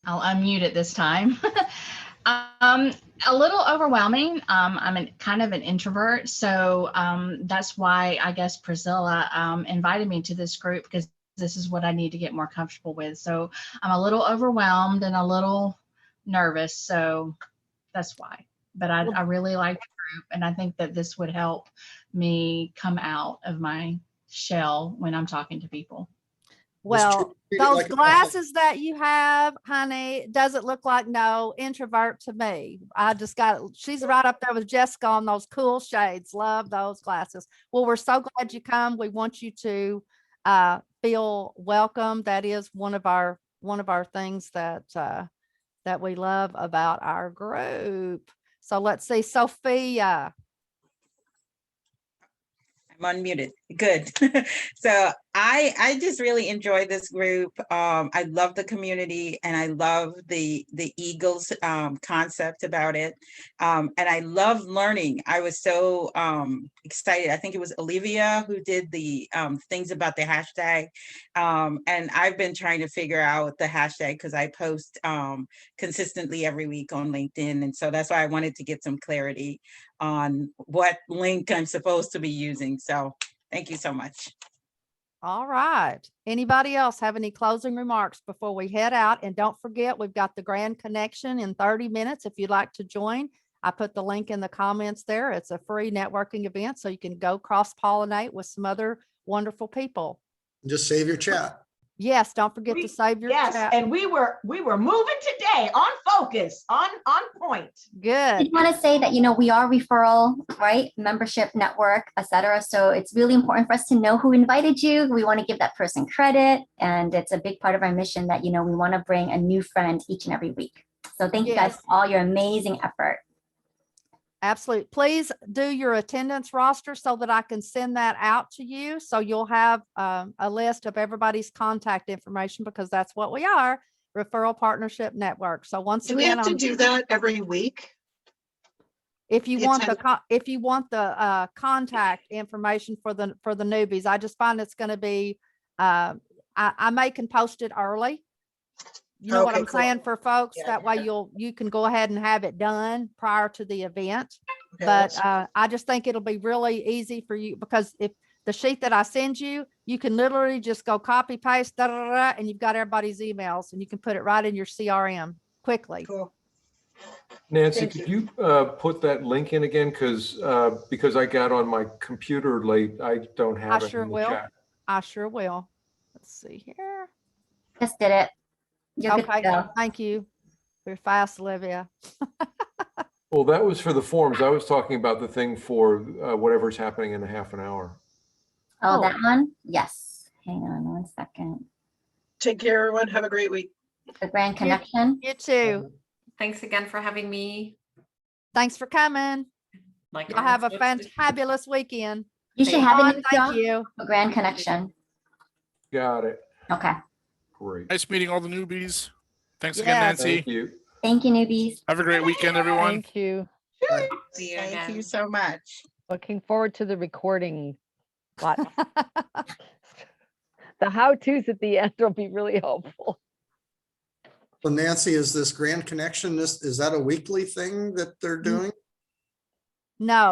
I'll unmute it this time. A little overwhelming. I'm kind of an introvert, so that's why I guess Priscilla invited me to this group, because this is what I need to get more comfortable with. So I'm a little overwhelmed and a little nervous, so that's why. But I really like the group, and I think that this would help me come out of my shell when I'm talking to people. Well, those glasses that you have, honey, does it look like no introvert to me? She's right up there with Jessica on those cool shades. Love those glasses. Well, we're so glad you come. We want you to feel welcome. That is one of our things that we love about our group. So let's see, Sophia. I'm unmuted. Good. So I just really enjoy this group. I love the community and I love the Eagles concept about it. And I love learning. I was so excited. I think it was Olivia who did the things about the hashtag. And I've been trying to figure out the hashtag because I post consistently every week on LinkedIn. And so that's why I wanted to get some clarity on what link I'm supposed to be using. So thank you so much. All right. Anybody else have any closing remarks before we head out? And don't forget, we've got the Grand Connection in 30 minutes. If you'd like to join, I put the link in the comments there. It's a free networking event, so you can go cross-pollinate with some other wonderful people. Just save your chat. Yes, don't forget to save your chat. And we were moving today, on focus, on point. Good. I want to say that, we are referral, right? Membership network, etc. So it's really important for us to know who invited you. We want to give that person credit. And it's a big part of our mission that, we want to bring a new friend each and every week. So thank you guys for all your amazing effort. Absolutely. Please do your attendance roster so that I can send that out to you. So you'll have a list of everybody's contact information, because that's what we are, referral partnership network. So once Do we again, have to do that every week? If you want the contact information for the newbies, I just find it's going to be, I can post it early. You know what I'm saying, for folks, that way you can go ahead and have it done prior to the event. Okay, but I just think it'll be really easy for you, because if the sheet that I send you, you can literally just go copy paste, and you've got everybody's emails and you can put it right in your CRM quickly. Cool. Nancy, could you put that link in again? Because I got on my computer late, I don't have it in the chat. I sure will. Let's see here. Just did it. You're good to Okay, go. thank you. We're fast, Olivia. Well, that was for the forms. I was talking about the thing for whatever's happening in a half an hour. Oh, that one? Yes. Hang on 1 second. Take care, everyone. Have a great week. The Grand Connection. You too. Thanks again for having me. Thanks for coming. Y'all have a fabulous weekend. You should have a new thank you. A Grand Connection. Got it. Okay. Great. Nice meeting all the newbies. Thanks again, Nancy. Thank you. Thank you, newbies. Have a great weekend, everyone. Thank you. See you again. Thank you so much. Looking forward to the recording. The how-tos at the end will be really helpful. So Nancy, is this Grand Connection, is that a weekly thing that they're doing? No.